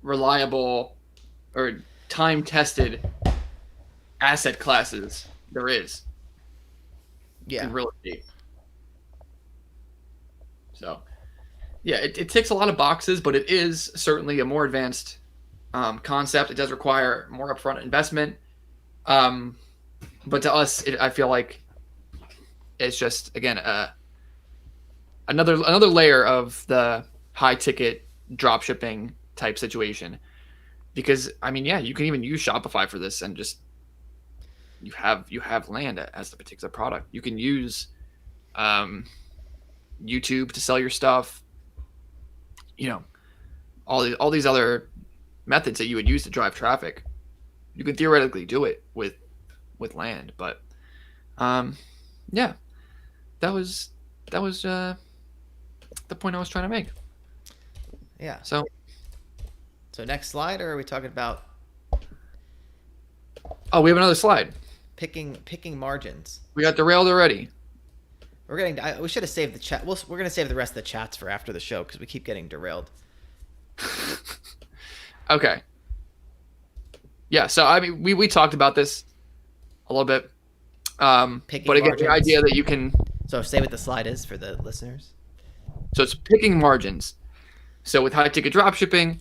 reliable or time tested asset classes there is.
Yeah.
In real estate. So, yeah, it ticks a lot of boxes, but it is certainly a more advanced concept. It does require more upfront investment. But to us, I feel like it's just, again, another layer of the high ticket drop shipping type situation. Because I mean, yeah, you can even use Shopify for this, and just you have land as the particular product. You can use YouTube to sell your stuff. All these other methods that you would use to drive traffic. You can theoretically do it with land, but yeah, that was the point I was trying to make.
Yeah.
So
next slide, or are we talking about
we have another slide.
picking margins?
We got derailed already.
We should have saved the chat. We're going to save the rest of the chats for after the show because we keep getting derailed.
Okay. Yeah, so I mean, we talked about this a little bit.
Picking
but again,
margins.
the idea that you can.
So say what the slide is for the listeners.
So it's picking margins. So with high ticket drop shipping,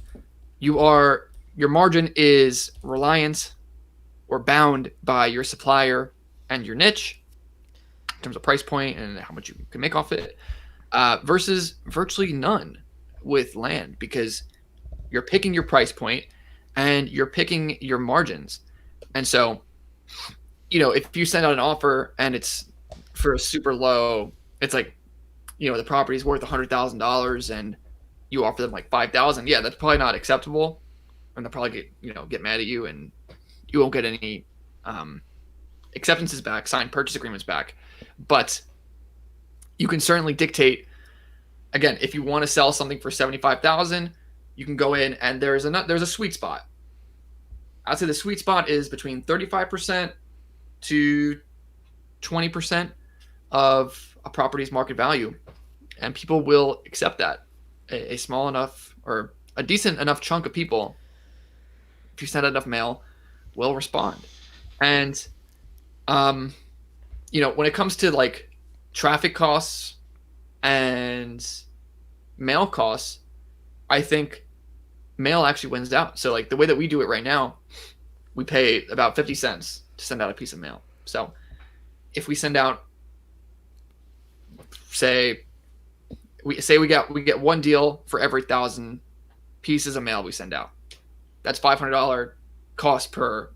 your margin is reliant or bound by your supplier and your niche in terms of price point and how much you can make off it, versus virtually none with land, because you're picking your price point and you're picking your margins. And so, if you send out an offer and it's for a super low, it's like, the property's worth $100,000 and you offer them like $5,000. Yeah, that's probably not acceptable, and they'll probably get mad at you, and you won't get any acceptances back, signed purchase agreements back. But you can certainly dictate. Again, if you want to sell something for $75,000, you can go in and there's a sweet spot. I'd say the sweet spot is between 35% to 20% of a property's market value, and people will accept that. A small enough or a decent enough chunk of people, if you send enough mail, will respond. And when it comes to like traffic costs and mail costs, I think mail actually wins out. So like the way that we do it right now, we pay about 50 cents to send out a piece of mail. So if we send out, we get one deal for every 1,000 pieces of mail we send out. That's $500 cost per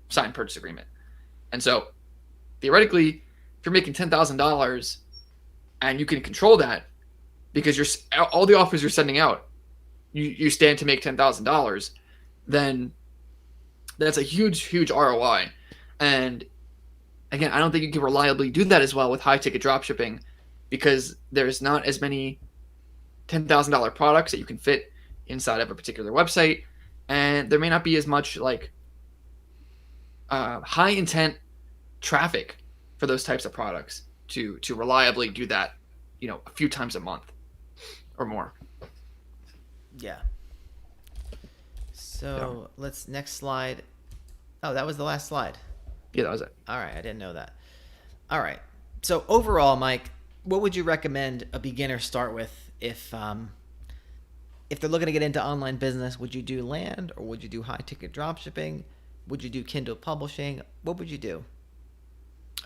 signed purchase agreement. And so theoretically, if you're making $10,000 and you can control that, because all the offers you're sending out, you stand to make $10,000, then that's a huge ROI. And again, I don't think you can reliably do that as well with high ticket drop shipping, because there's not as many $10,000 products that you can fit inside of a particular website, and there may not be as much like high intent traffic for those types of products to reliably do that, a few times a month or more.
Yeah. So let's next slide. Oh, that was the last slide.
Yeah, that was it.
All right, I didn't know that. All right. So overall, Mike, what would you recommend a beginner start with if they're looking to get into online business? Would you do land, or would you do high ticket drop shipping? Would you do Kindle publishing? What would you do?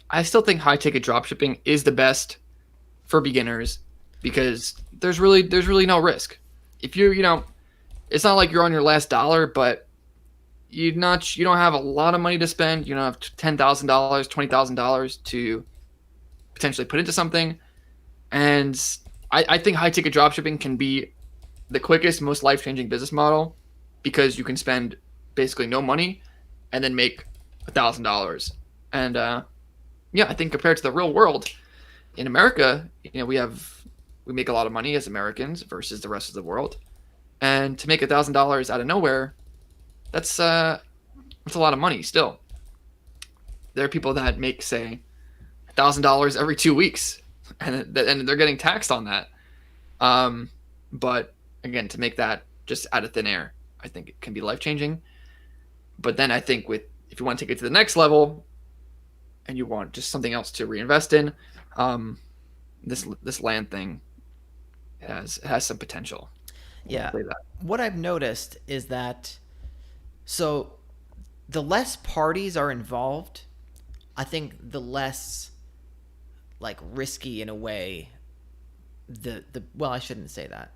I still think high ticket dropshipping is the best for beginners because there's really no risk. If it's not like you're on your last dollar, but you don't have a lot of money to spend. You don't have $10,000, $20,000 to potentially put into something, and I think high ticket dropshipping can be the quickest, most life changing business model because you can spend basically no money and then make $1,000. And yeah, I think compared to the real world in America, we make a lot of money as Americans versus the rest of the world. And to make $1,000 out of nowhere, that's a lot of money still. There are people that make say $1,000 every 2 weeks, and they're getting taxed on that. But again, to make that just out of thin air, I think it can be life changing. But then I think if you want to take it to the next level, and you want just something else to reinvest in, this land thing has some potential.
Yeah.
I'll say that.
What I've noticed is that so the less parties are involved, I think the less like risky in a way the well, I shouldn't say that.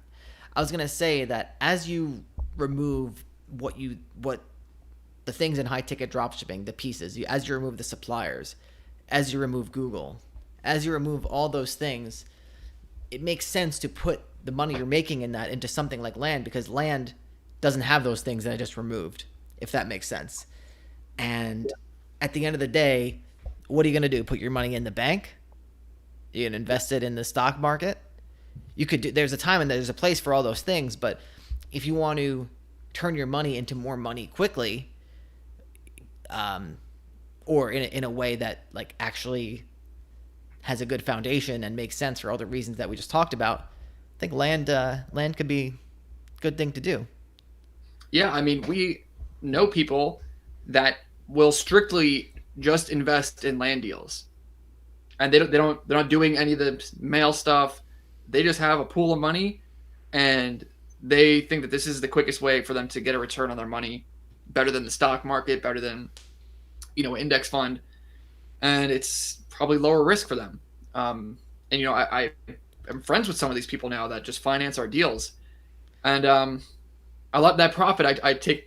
I was going to say that as you remove what the things in high ticket dropshipping, the pieces, as you remove the suppliers, as you remove Google, as you remove all those things, it makes sense to put the money you're making in that into something like land, because land doesn't have those things that I just removed, if that makes sense. And at the end of the day, what are you going to do? Put your money in the bank? You're going to invest it in the stock market? You could do, there's a time and there's a place for all those things, but if you want to turn your money into more money quickly, or in a way that like actually has a good foundation and makes sense for all the reasons that we just talked about, I think land could be a good thing to do.
Yeah, I mean, we know people that will strictly just invest in land deals, and they're not doing any of the mail stuff. They just have a pool of money, and they think that this is the quickest way for them to get a return on their money, better than the stock market, better than index fund, and it's probably lower risk for them. And I am friends with some of these people now that just finance our deals, and I love that profit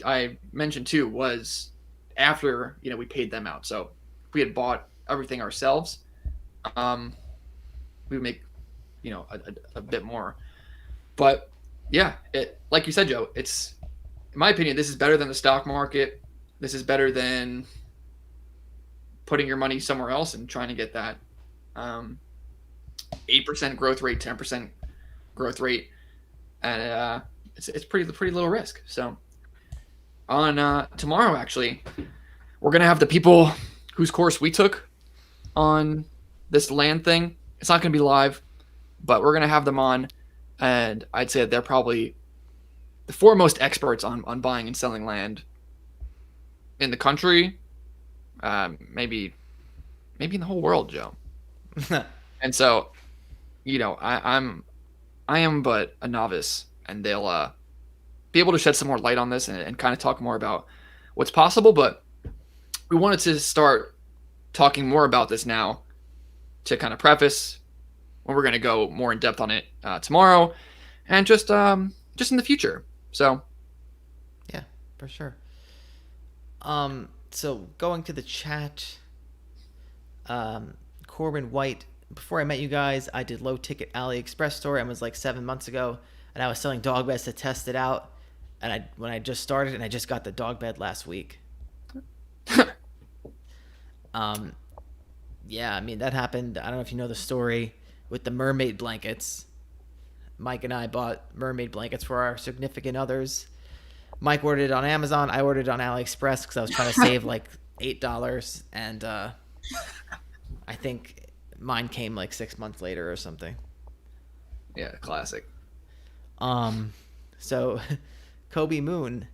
I mentioned too was after we paid them out. So if we had bought everything ourselves, we would make a bit more. But yeah, it like you said, Joe, it's in my opinion, this is better than the stock market. This is better than putting your money somewhere else and trying to get that 8% growth rate, 10% growth rate, and it's pretty little risk. So on tomorrow, actually, we're gonna have the people whose course we took on this land thing. It's not gonna be live, but we're gonna have them on, and I'd say that they're probably the foremost experts on buying and selling land in the country, maybe in the whole world, Joe. And so, I am but a novice, and they'll be able to shed some more light on this and kind of talk more about what's possible. But we wanted to start talking more about this now to kind of preface when we're going to go more in depth on it tomorrow, and just in the future. So,
Yeah, for sure. So going to the chat, Corbin White. Before I met you guys, I did low ticket AliExpress store, and it was like 7 months ago, and I was selling dog beds to test it out. And when I just started, and I just got the dog bed last week. Yeah, I mean that happened. I don't know if you know the story with the mermaid blankets. Mike and I bought mermaid blankets for our significant others. Mike ordered it on Amazon. I ordered it on AliExpress because I was trying to save like $8, and I think mine came like 6 months later or something.
yeah, classic.
So Kobe Moon,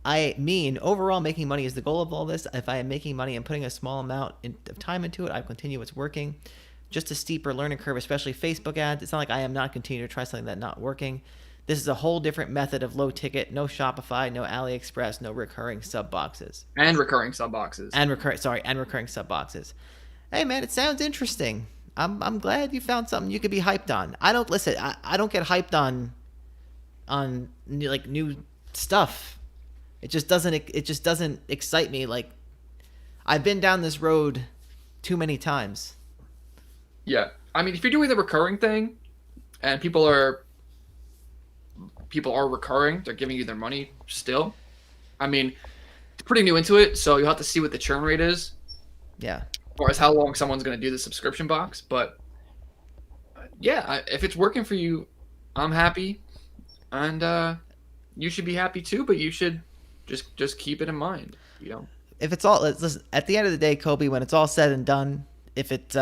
overall making money is the goal of all this. If I am making money and putting a small amount of time into it, I continue what's working. Just a steeper learning curve, especially Facebook ads. It's not like I am not continuing to try something that's not working. This is a whole different method of low ticket, no Shopify, no AliExpress, no recurring sub boxes.
And recurring sub boxes.
And recurring sub boxes. Hey man, it sounds interesting. I'm glad you found something you could be hyped on. I don't get hyped on like new stuff. It just doesn't excite me. Like, I've been down this road too many times.
Yeah. I mean, if you're doing the recurring thing and people are recurring, they're giving you their money still. I mean, it's pretty new into it, so you'll have to see what the churn rate is.
Yeah.
As far as how long someone's going to do the subscription box. But yeah, if it's working for you, I'm happy. And you should be happy too, but you should just keep it in mind, you know.
If it's all, listen, at the end of the day, Kobe, when it's all said and done, if it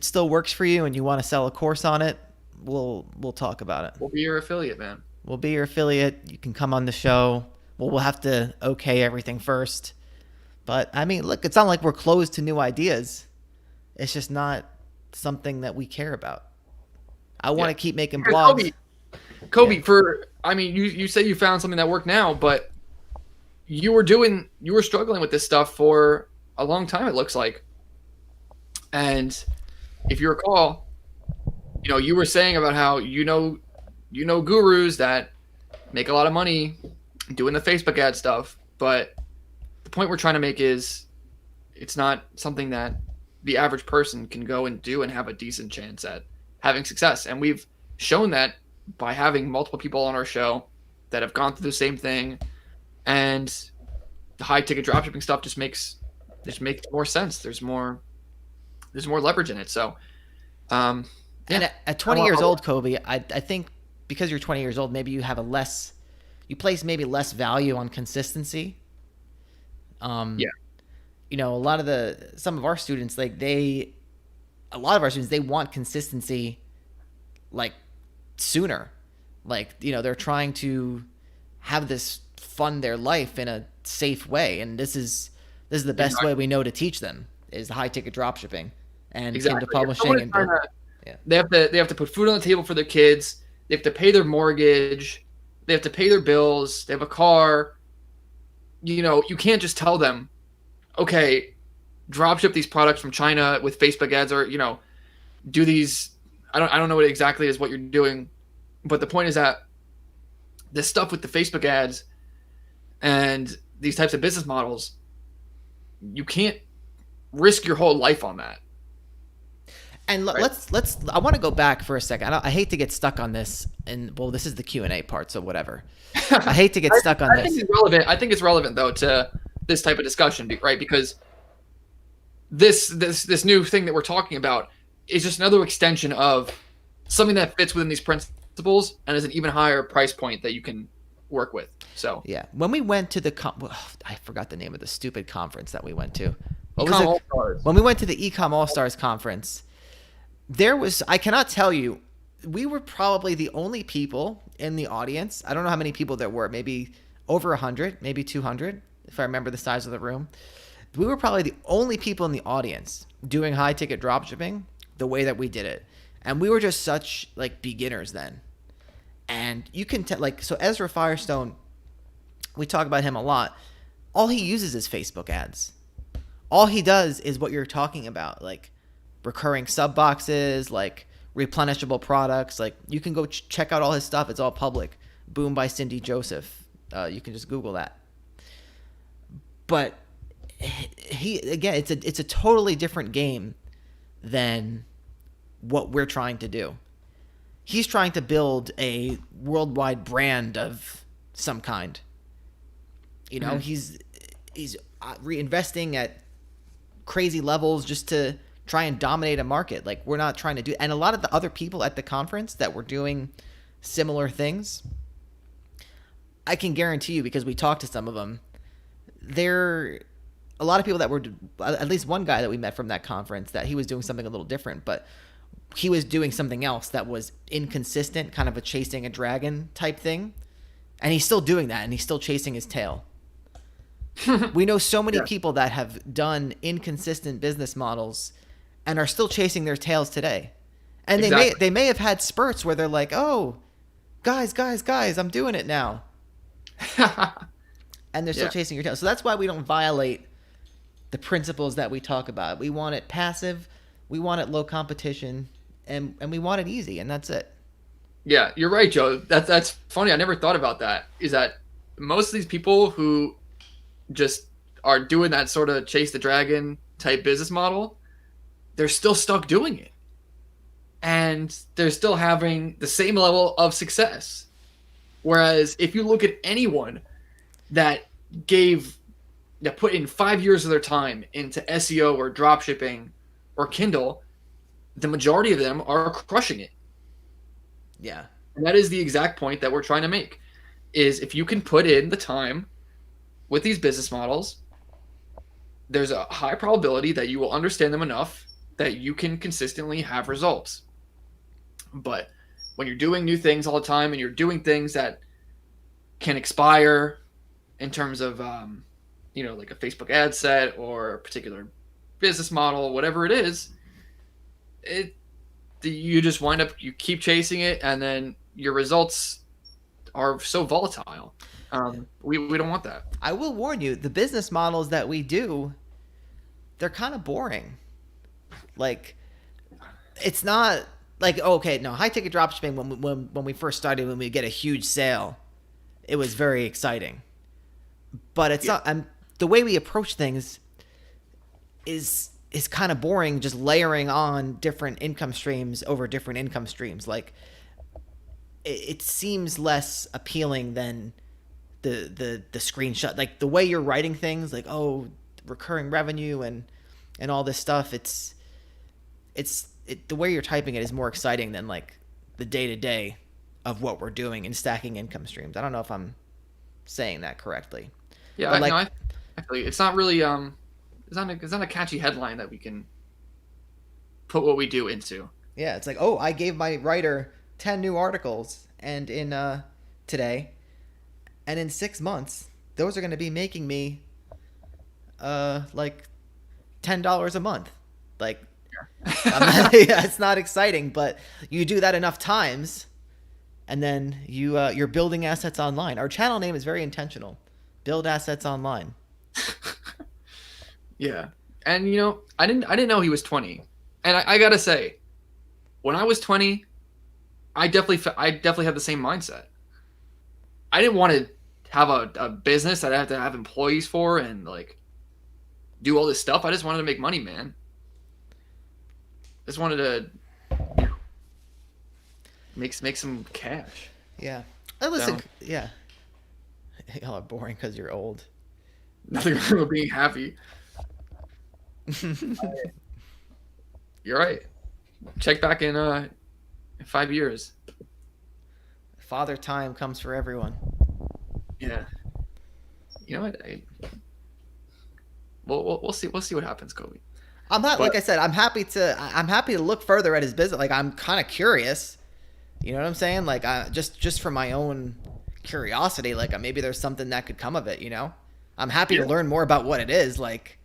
still works for you and you want to sell a course on it, we'll talk about it.
We'll be your affiliate, man.
We'll be your affiliate. You can come on the show. We'll have to okay everything first. But I mean, look, it's not like we're closed to new ideas. It's just not something that we care about. I want to keep making blogs.
Kobe, you say you found something that worked now, but you were struggling with this stuff for a long time, it looks like. And if you recall, you were saying about how you know gurus that make a lot of money doing the Facebook ad stuff, but the point we're trying to make is it's not something that the average person can go and do and have a decent chance at having success. And we've shown that by having multiple people on our show that have gone through the same thing, and the high ticket dropshipping stuff just makes more sense. There's more leverage in it. So,
and at 20 years old, Kobe, I think because you're 20 years old, maybe you place maybe less value on consistency. Yeah. Some of our students, they want consistency like sooner. Like, they're trying to have this fund their life in a safe way. And this is the best way we know to teach them is the high ticket dropshipping and into publishing.
They have to put food on the table for their kids. They have to pay their mortgage. They have to pay their bills. They have a car. You can't just tell them, okay, dropship these products from China with Facebook ads, or do these. I don't know what exactly is what you're doing, but the point is that this stuff with the Facebook ads and these types of business models, you can't risk your whole life on that.
And let's. I want to go back for a second. I hate to get stuck on this, and this is the Q&A part, so whatever. I hate to get stuck on this.
I think it's relevant though to this type of discussion, right? Because this new thing that we're talking about is just another extension of something that fits within these principles and is an even higher price point that you can work with. So
yeah, when we went to I forgot the name of the stupid conference that we went to. When we went to the Ecom All Stars conference, I cannot tell you, we were probably the only people in the audience. I don't know how many people there were, maybe over 100, maybe 200, if I remember the size of the room. We were probably the only people in the audience doing high ticket dropshipping the way that we did it. And we were just such beginners then. And you can tell, so Ezra Firestone, we talk about him a lot. All he uses is Facebook ads. All he does is what you're talking about, recurring sub boxes, replenishable products. You can go check out all his stuff. It's all public. Boom by Cindy Joseph. You can just Google that. But it's a totally different game than what we're trying to do. He's trying to build a worldwide brand of some kind. He's reinvesting at crazy levels just to try and dominate a market. We're not trying to do, and a lot of the other people at the conference that were doing similar things, I can guarantee you, because we talked to some of them, a lot of people that were, at least one guy that we met from that conference, that he was doing something a little different, but he was doing something else that was inconsistent, kind of a chasing a dragon type thing. And he's still doing that, and he's still chasing his tail. We know so many people that have done inconsistent business models and are still chasing their tails today. And they may have had spurts where they're like, oh, guys, I'm doing it now. And they're still
Yeah.
chasing your tail. So that's why we don't violate the principles that we talk about. We want it passive, we want it low competition, and we want it easy, and that's it.
Yeah, you're right, Joe. That's funny. I never thought about that. Is that most of these people who just are doing that sort of chase the dragon type business model, they're still stuck doing it. And they're still having the same level of success. Whereas if you look at anyone that put in 5 years of their time into SEO or dropshipping or Kindle, the majority of them are crushing it.
Yeah.
And that is the exact point that we're trying to make. Is if you can put in the time with these business models, there's a high probability that you will understand them enough that you can consistently have results. But when you're doing new things all the time and you're doing things that can expire in terms of, like a Facebook ad set or a particular business model, whatever it is, you just wind up, you keep chasing it, and then your results are so volatile. We don't want that.
I will warn you, the business models that we do, they're kind of boring. Like, it's not like, okay, no, high ticket dropshipping, when we first started, when we get a huge sale, it was very exciting. But it's not, the way we approach things is kind of boring, just layering on different income streams over different income streams. Like, it seems less appealing than the screenshot. Like, the way you're writing things, like, oh, recurring revenue and all this stuff, the way you're typing it is more exciting than like the day-to-day of what we're doing and stacking income streams. I don't know if I'm saying that correctly.
Yeah,
But like,
no, I feel you. It's not really it's not a catchy headline that we can put what we do into.
yeah, it's like, oh, I gave my writer 10 new articles and in today, and in 6 months those are going to be making me like $10 a month. Like, yeah, it's not exciting, but you do that enough times, and then you're building assets online. Our channel name is very intentional. Build assets online.
Yeah, and I didn't know he was 20, and I gotta say, when I was 20, I definitely had the same mindset. I didn't want to have a business that I have to have employees for and like do all this stuff. I just wanted to make money, man. Just wanted to make some cash.
Yeah. Listen,
So,
yeah. Y'all are boring because you're old.
nothing wrong with being happy. You're right. Check back in 5 years.
Father time comes for everyone.
Yeah. You know what? We'll see. We'll see what happens, Kobe.
I'm not,
But
like I said, I'm happy to look further at his business. Like, I'm kind of curious. You know what I'm saying? Like, just for my own curiosity, like, maybe there's something that could come of it, I'm happy to learn more about what it is. Like,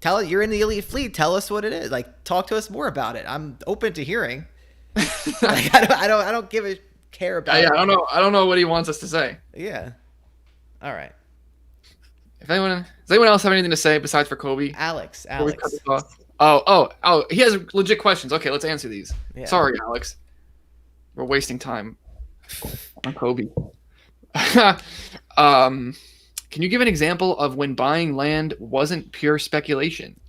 you're in the elite fleet, tell us what it is. Like, talk to us more about it. I'm open to hearing. Like, I don't care about
yeah, I don't know what he wants us to say.
Yeah. All right.
Does anyone else have anything to say besides for Kobe?
Alex.
Before we cut this off? Oh, he has legit questions. Okay, let's answer these.
Yeah.
Sorry, Alex. We're wasting time on Kobe. Can you give an example of when buying land wasn't pure speculation?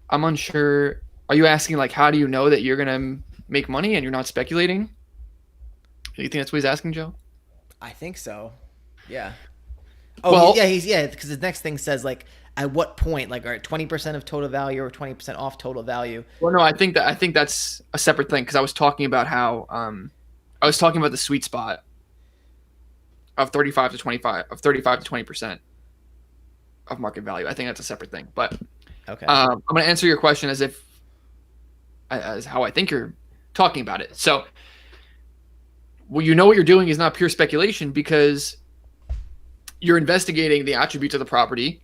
I'm unsure. Are you asking, like, how do you know that you're going to make money and you're not speculating? Do you think that's what he's asking, Joe?
I think so. Yeah. Oh,
Well,
yeah, because the next thing says, like, at what point, like, all right, 20% of total value or 20% off total value.
Well, no, I think that's a separate thing because I was talking about how I was talking about the sweet spot of 35 to 20% of market value. I think that's a separate thing, but
Okay.
I'm going to answer your question as how I think you're talking about it. So, well, what you're doing is not pure speculation because you're investigating the attributes of the property.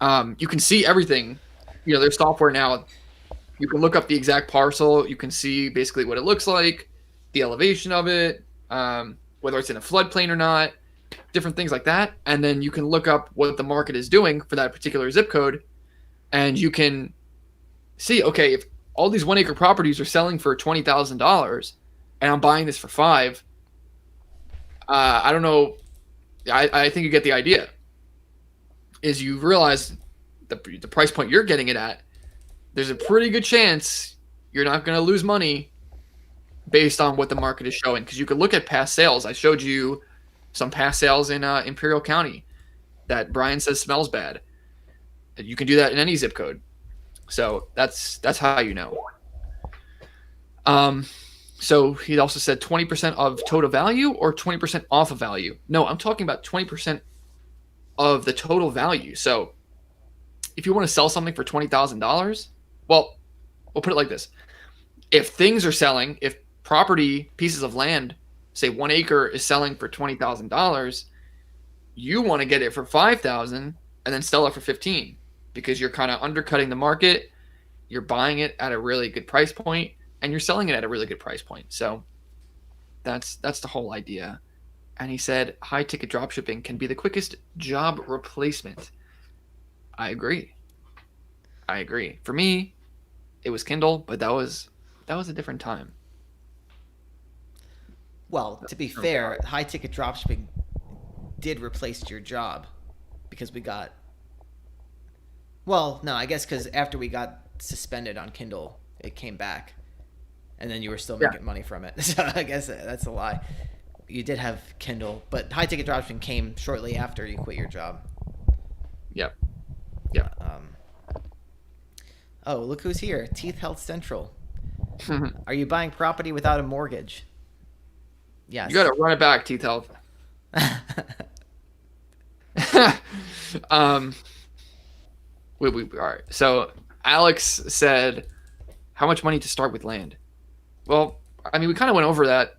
You can see everything. There's software now. You can look up the exact parcel. You can see basically what it looks like. the elevation of it, whether it's in a floodplain or not, different things like that. And then you can look up what the market is doing for that particular zip code, and you can see, okay, if all these 1 acre properties are selling for $20,000 and I'm buying this for $5,000, I don't know. I think you get the idea. Is you realize the price point you're getting it at, there's a pretty good chance you're not going to lose money based on what the market is showing. Because you could look at past sales. I showed you some past sales in Imperial County that Brian says smells bad. You can do that in any zip code. So that's how you know. So he also said 20% of total value or 20% off of value. No, I'm talking about 20% of the total value. So if you want to sell something for $20,000, well, we'll put it like this. If things are selling, if property, pieces of land, say 1 acre is selling for $20,000, you want to get it for $5,000 and then sell it for $15,000 because you're kind of undercutting the market. You're buying it at a really good price point and you're selling it at a really good price point. So that's the whole idea. And he said high ticket dropshipping can be the quickest job replacement. I agree. For me, it was Kindle, but that was a different time.
Well, to be fair, high ticket dropshipping did replace your job because we got. Well, no, I guess because after we got suspended on Kindle, it came back, and then you were still making money from it. So I guess that's a lie. You did have Kindle, but high ticket dropshipping came shortly after you quit your job.
Yep.
Oh, look who's here! Teeth Health Central. Are you buying property without a mortgage? Yes.
You got to run it back, Teeth Health. All right. So Alex said, how much money to start with land? Well, I mean, we kind of went over that.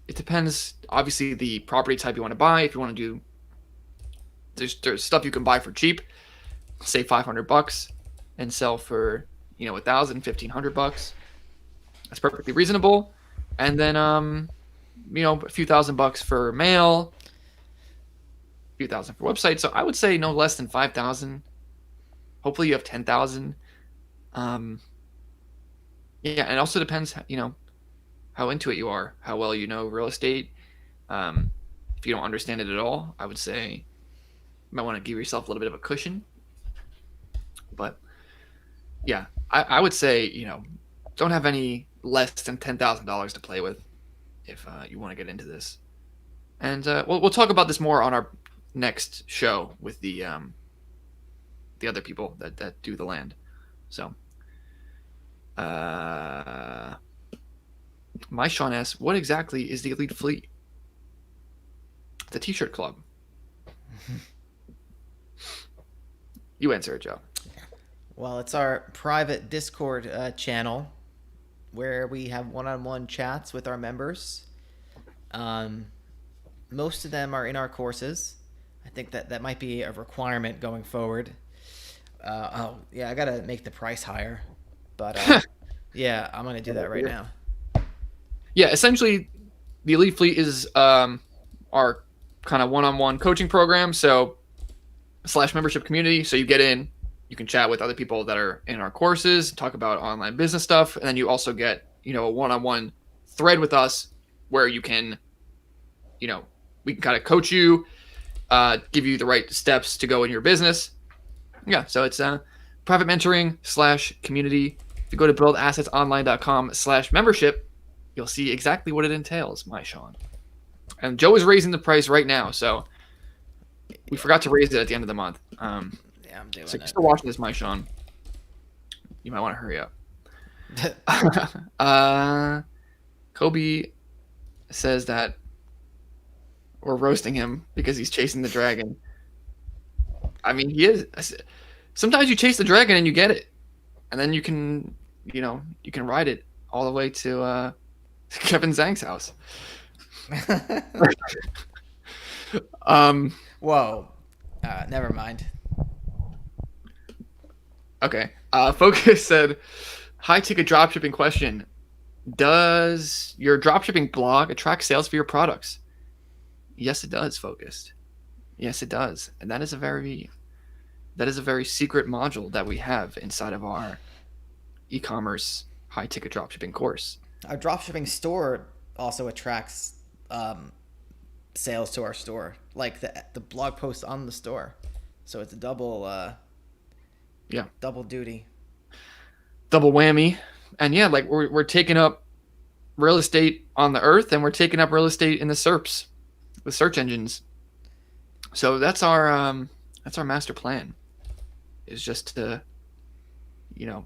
It depends, obviously, the property type you want to buy. If you want to do, there's stuff you can buy for cheap, say $500, and sell for $1,000, $1,500. That's perfectly reasonable. And then a few $1,000 for mail, a few thousand for website. So I would say no less than 5,000. Hopefully you have 10,000. And it also depends, how into it you are, how well you know real estate. If you don't understand it at all, I would say you might want to give yourself a little bit of a cushion. But yeah, I would say, don't have any less than $10,000 to play with if you want to get into this. And we'll talk about this more on our next show with the other people that do the land. So my Sean asks, what exactly is the Elite Fleet? The T-shirt club. You answer it, Joe.
Well, it's our private Discord channel where we have one-on-one chats with our members. Most of them are in our courses. I think that might be a requirement going forward. I gotta make the price higher, but yeah, I'm gonna do that right now.
Yeah, essentially, the Elite Fleet is our kind of one-on-one coaching program. So / membership community. So you get in, you can chat with other people that are in our courses, talk about online business stuff, and then you also get a one-on-one thread with us where you can, we can kind of coach you, give you the right steps to go in your business. Yeah, so it's private mentoring / community. If you go to buildassetsonline.com/membership, you'll see exactly what it entails, my Sean. And Joe is raising the price right now, so we forgot to raise it at the end of the month.
Yeah, I'm doing
so if
it.
you're still watching this, my Sean, you might want to hurry up. Kobe says that we're roasting him because he's chasing the dragon. I mean, he is. Sometimes you chase the dragon and you get it, and then you can ride it all the way to Kevin Zhang's house.
Whoa. Never mind.
Okay. Focus said, high ticket dropshipping question. Does your dropshipping blog attract sales for your products? Yes, it does, Focused. Yes, it does. And that is a very secret module that we have inside of our e-commerce high ticket dropshipping course.
Our dropshipping store also attracts sales to our store, like the blog posts on the store. So it's a
Yeah,
double duty.
double whammy. And yeah, like we're taking up real estate on the earth, and we're taking up real estate in the SERPs, the search engines. So that's our master plan, is you know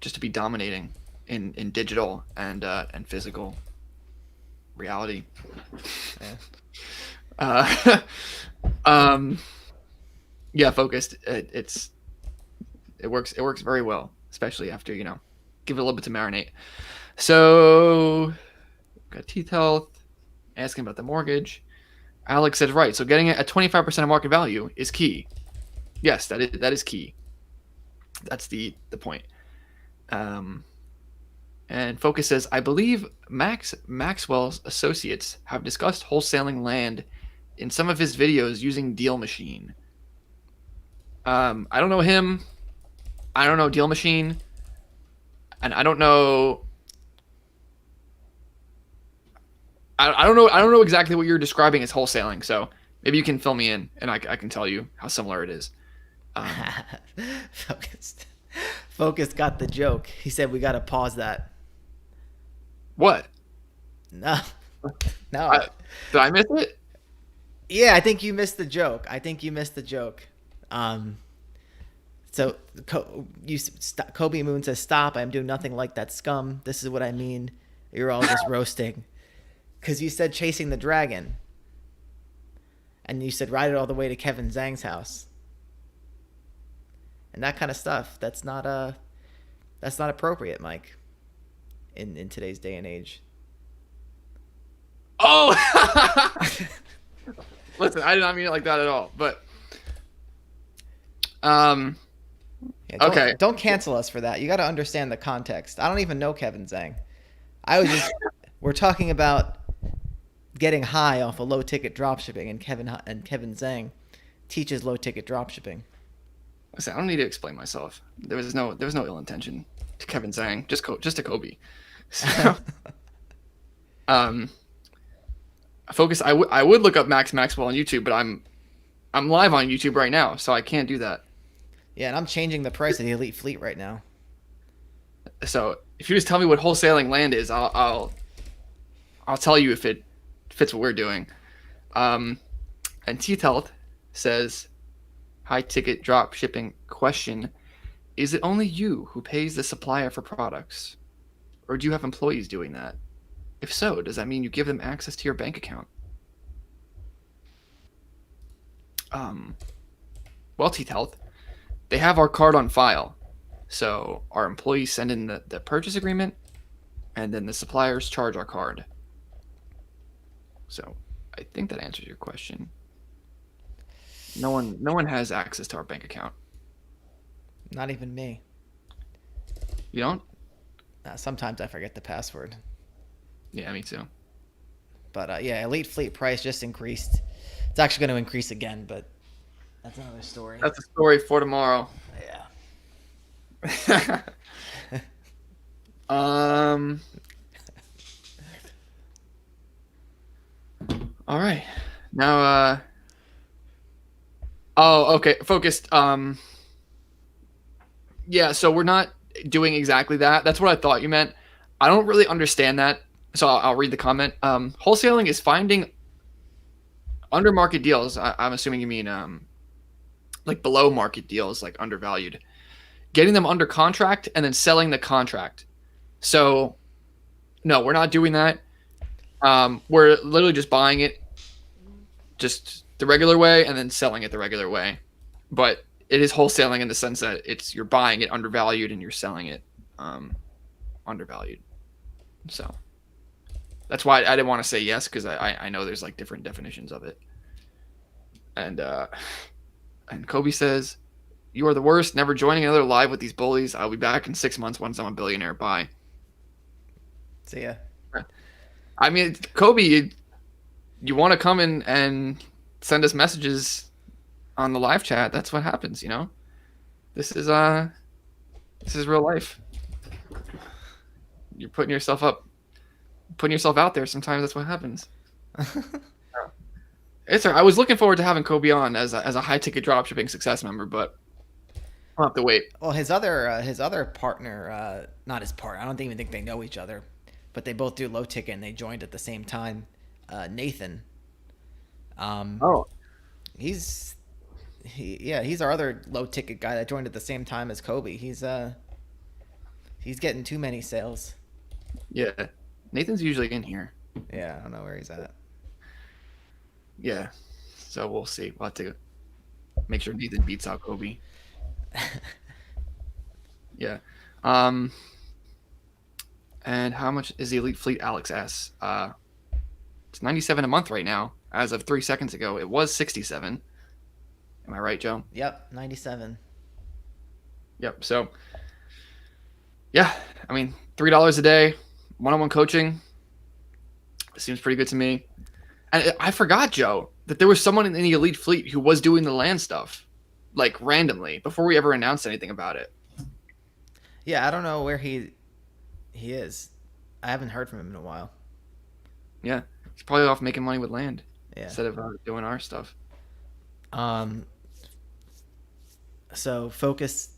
just to be dominating in digital and physical reality.
Yeah.
Uh, um, yeah, Focused. It works very well, especially after give it a little bit to marinate. So got teeth health, asking about the mortgage. Alex said right. So getting it at 25% of market value is key. Yes, that is key. That's the point. And Focus says, I believe Maxwell's associates have discussed wholesaling land in some of his videos using Deal Machine. I don't know him. I don't know Deal Machine, and I don't know. I don't know. I don't know exactly what you're describing as wholesaling. So maybe you can fill me in, and I can tell you how similar it is.
Focused got the joke. He said we got to pause that.
What?
No, no.
Did I miss it?
Yeah, I think you missed the joke. So Kobe Moon says, "Stop! I am doing nothing like that scum. This is what I mean. You're all just roasting." Because you said chasing the dragon, and you said ride it all the way to Kevin Zhang's house, and that kind of stuff. That's not appropriate, Mike. In today's day and age.
Oh, listen, I did not mean it like that at all. But
Yeah,
okay,
don't cancel us for that. You got to understand the context. I don't even know Kevin Zhang. We're talking about getting high off of low ticket dropshipping, and Kevin Zhang teaches low ticket dropshipping.
listen, I don't need to explain myself. There was no ill intention to Kevin Zhang, just to Kobe. So, Focus. I would look up Maxwell on YouTube, but I'm live on YouTube right now, so I can't do that.
Yeah, and I'm changing the price of the Elite Fleet right now.
So if you just tell me what wholesaling land is, I'll tell you if it fits what we're doing. And Teeth Health says, high ticket drop shipping question: is it only you who pays the supplier for products, or do you have employees doing that? If so, does that mean you give them access to your bank account? Well, Teeth Health, they have our card on file. So our employees send in the purchase agreement, and then the suppliers charge our card. So I think that answers your question. No one has access to our bank account.
Not even me.
You don't?
Sometimes I forget the password.
Yeah, me too.
But yeah, Elite Fleet price just increased. It's actually going to increase again, but that's another story.
That's a story for tomorrow.
Yeah.
All right. Now oh, okay, Focused. Yeah, so we're not doing exactly that. That's what I thought you meant. I don't really understand that. So I'll read the comment. Wholesaling is finding under market deals. I'm assuming you mean like below market deals, like undervalued, getting them under contract and then selling the contract. So no, we're not doing that. We're literally just buying it just the regular way and then selling it the regular way. But it is wholesaling in the sense that you're buying it undervalued and you're selling it undervalued. So that's why I didn't want to say yes, because I know there's like different definitions of it. And Kobe says, "You are the worst. Never joining another live with these bullies. I'll be back in 6 months once I'm a billionaire. Bye."
See ya.
I mean, Kobe, you want to come in and send us messages on the live chat. That's what happens, you know. This is real life. You're putting yourself out there. Sometimes that's what happens. I was looking forward to having Kobe on as a high ticket dropshipping success member, but I'll have to wait.
Well, his other partner, not his partner. I don't even think they know each other, but they both do low ticket and they joined at the same time. Nathan.
Oh,
He's our other low ticket guy that joined at the same time as Kobe. He's getting too many sales.
yeah. Nathan's usually in here.
Yeah, I don't know where he's at.
Yeah. So we'll see. We'll have to make sure Nathan beats out Kobe. Yeah. And how much is the Elite Fleet Alex S? It's 97 a month right now. As of 3 seconds ago, it was 67. Am I right, Joe?
Yep, 97.
Yep. So, yeah, I mean, $3 a day, one-on-one coaching seems pretty good to me. And I forgot, Joe, that there was someone in the Elite Fleet who was doing the land stuff, like randomly, before we ever announced anything about it.
Yeah, I don't know where he is. I haven't heard from him in a while.
Yeah, he's probably off making money with land
Yeah.
instead of doing our stuff.
So Focus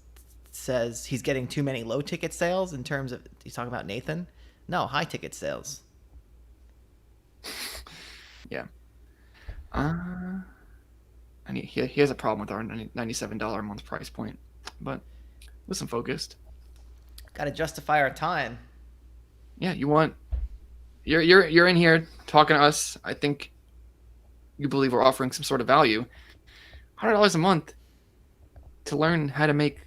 says he's getting too many low ticket sales in terms of, he's talking about Nathan? No, high ticket sales.
Yeah. And he has a problem with our $97 a month price point, but listen, Focused.
Got to justify our time.
Yeah, you're in here talking to us. I think you believe we're offering some sort of value. $100 a month to learn how to make,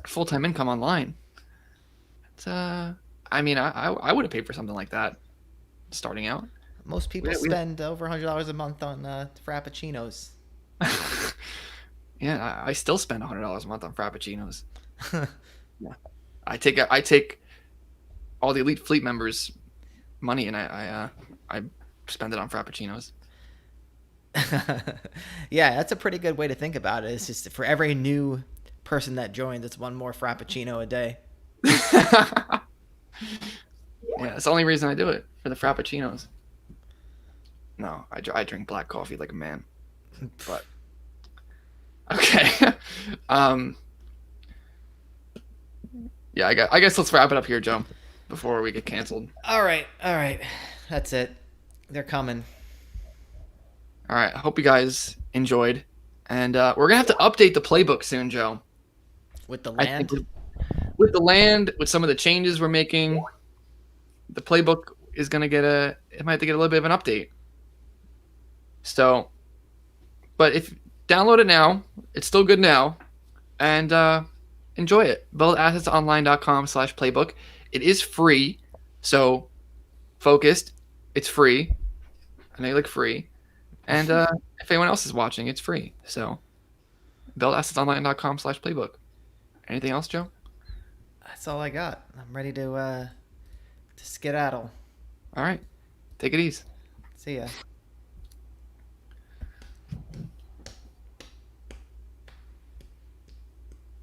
full-time income online. It's I mean, I would have paid for something like that starting out.
Most people spend over $100 a month on frappuccinos.
Yeah, I still spend $100 a month on frappuccinos. Yeah, I take all the Elite Fleet members' money and I spend it on frappuccinos.
Yeah, that's a pretty good way to think about it. It's just for every new person that joins, it's one more frappuccino a day.
Yeah, it's the only reason I do it, for the frappuccinos. No, I drink black coffee like a man. But okay. Yeah, I guess let's wrap it up here, Joe, before we get canceled.
All right. That's it. They're coming.
All right. I hope you guys enjoyed. And we're going to have to update the playbook soon, Joe.
With the land?
With the land, with some of the changes we're making, the playbook is going to it might have to get a little bit of an update. So, but if download it now, it's still good now. And enjoy it. BuildAssetsOnline.com/playbook. It is free. So, Focused, it's free. I know you like free. And if anyone else is watching, it's free. So, BuildAssetsOnline.com/playbook. Anything else, Joe?
That's all I got. I'm ready to skedaddle.
All right. Take it easy.
See ya.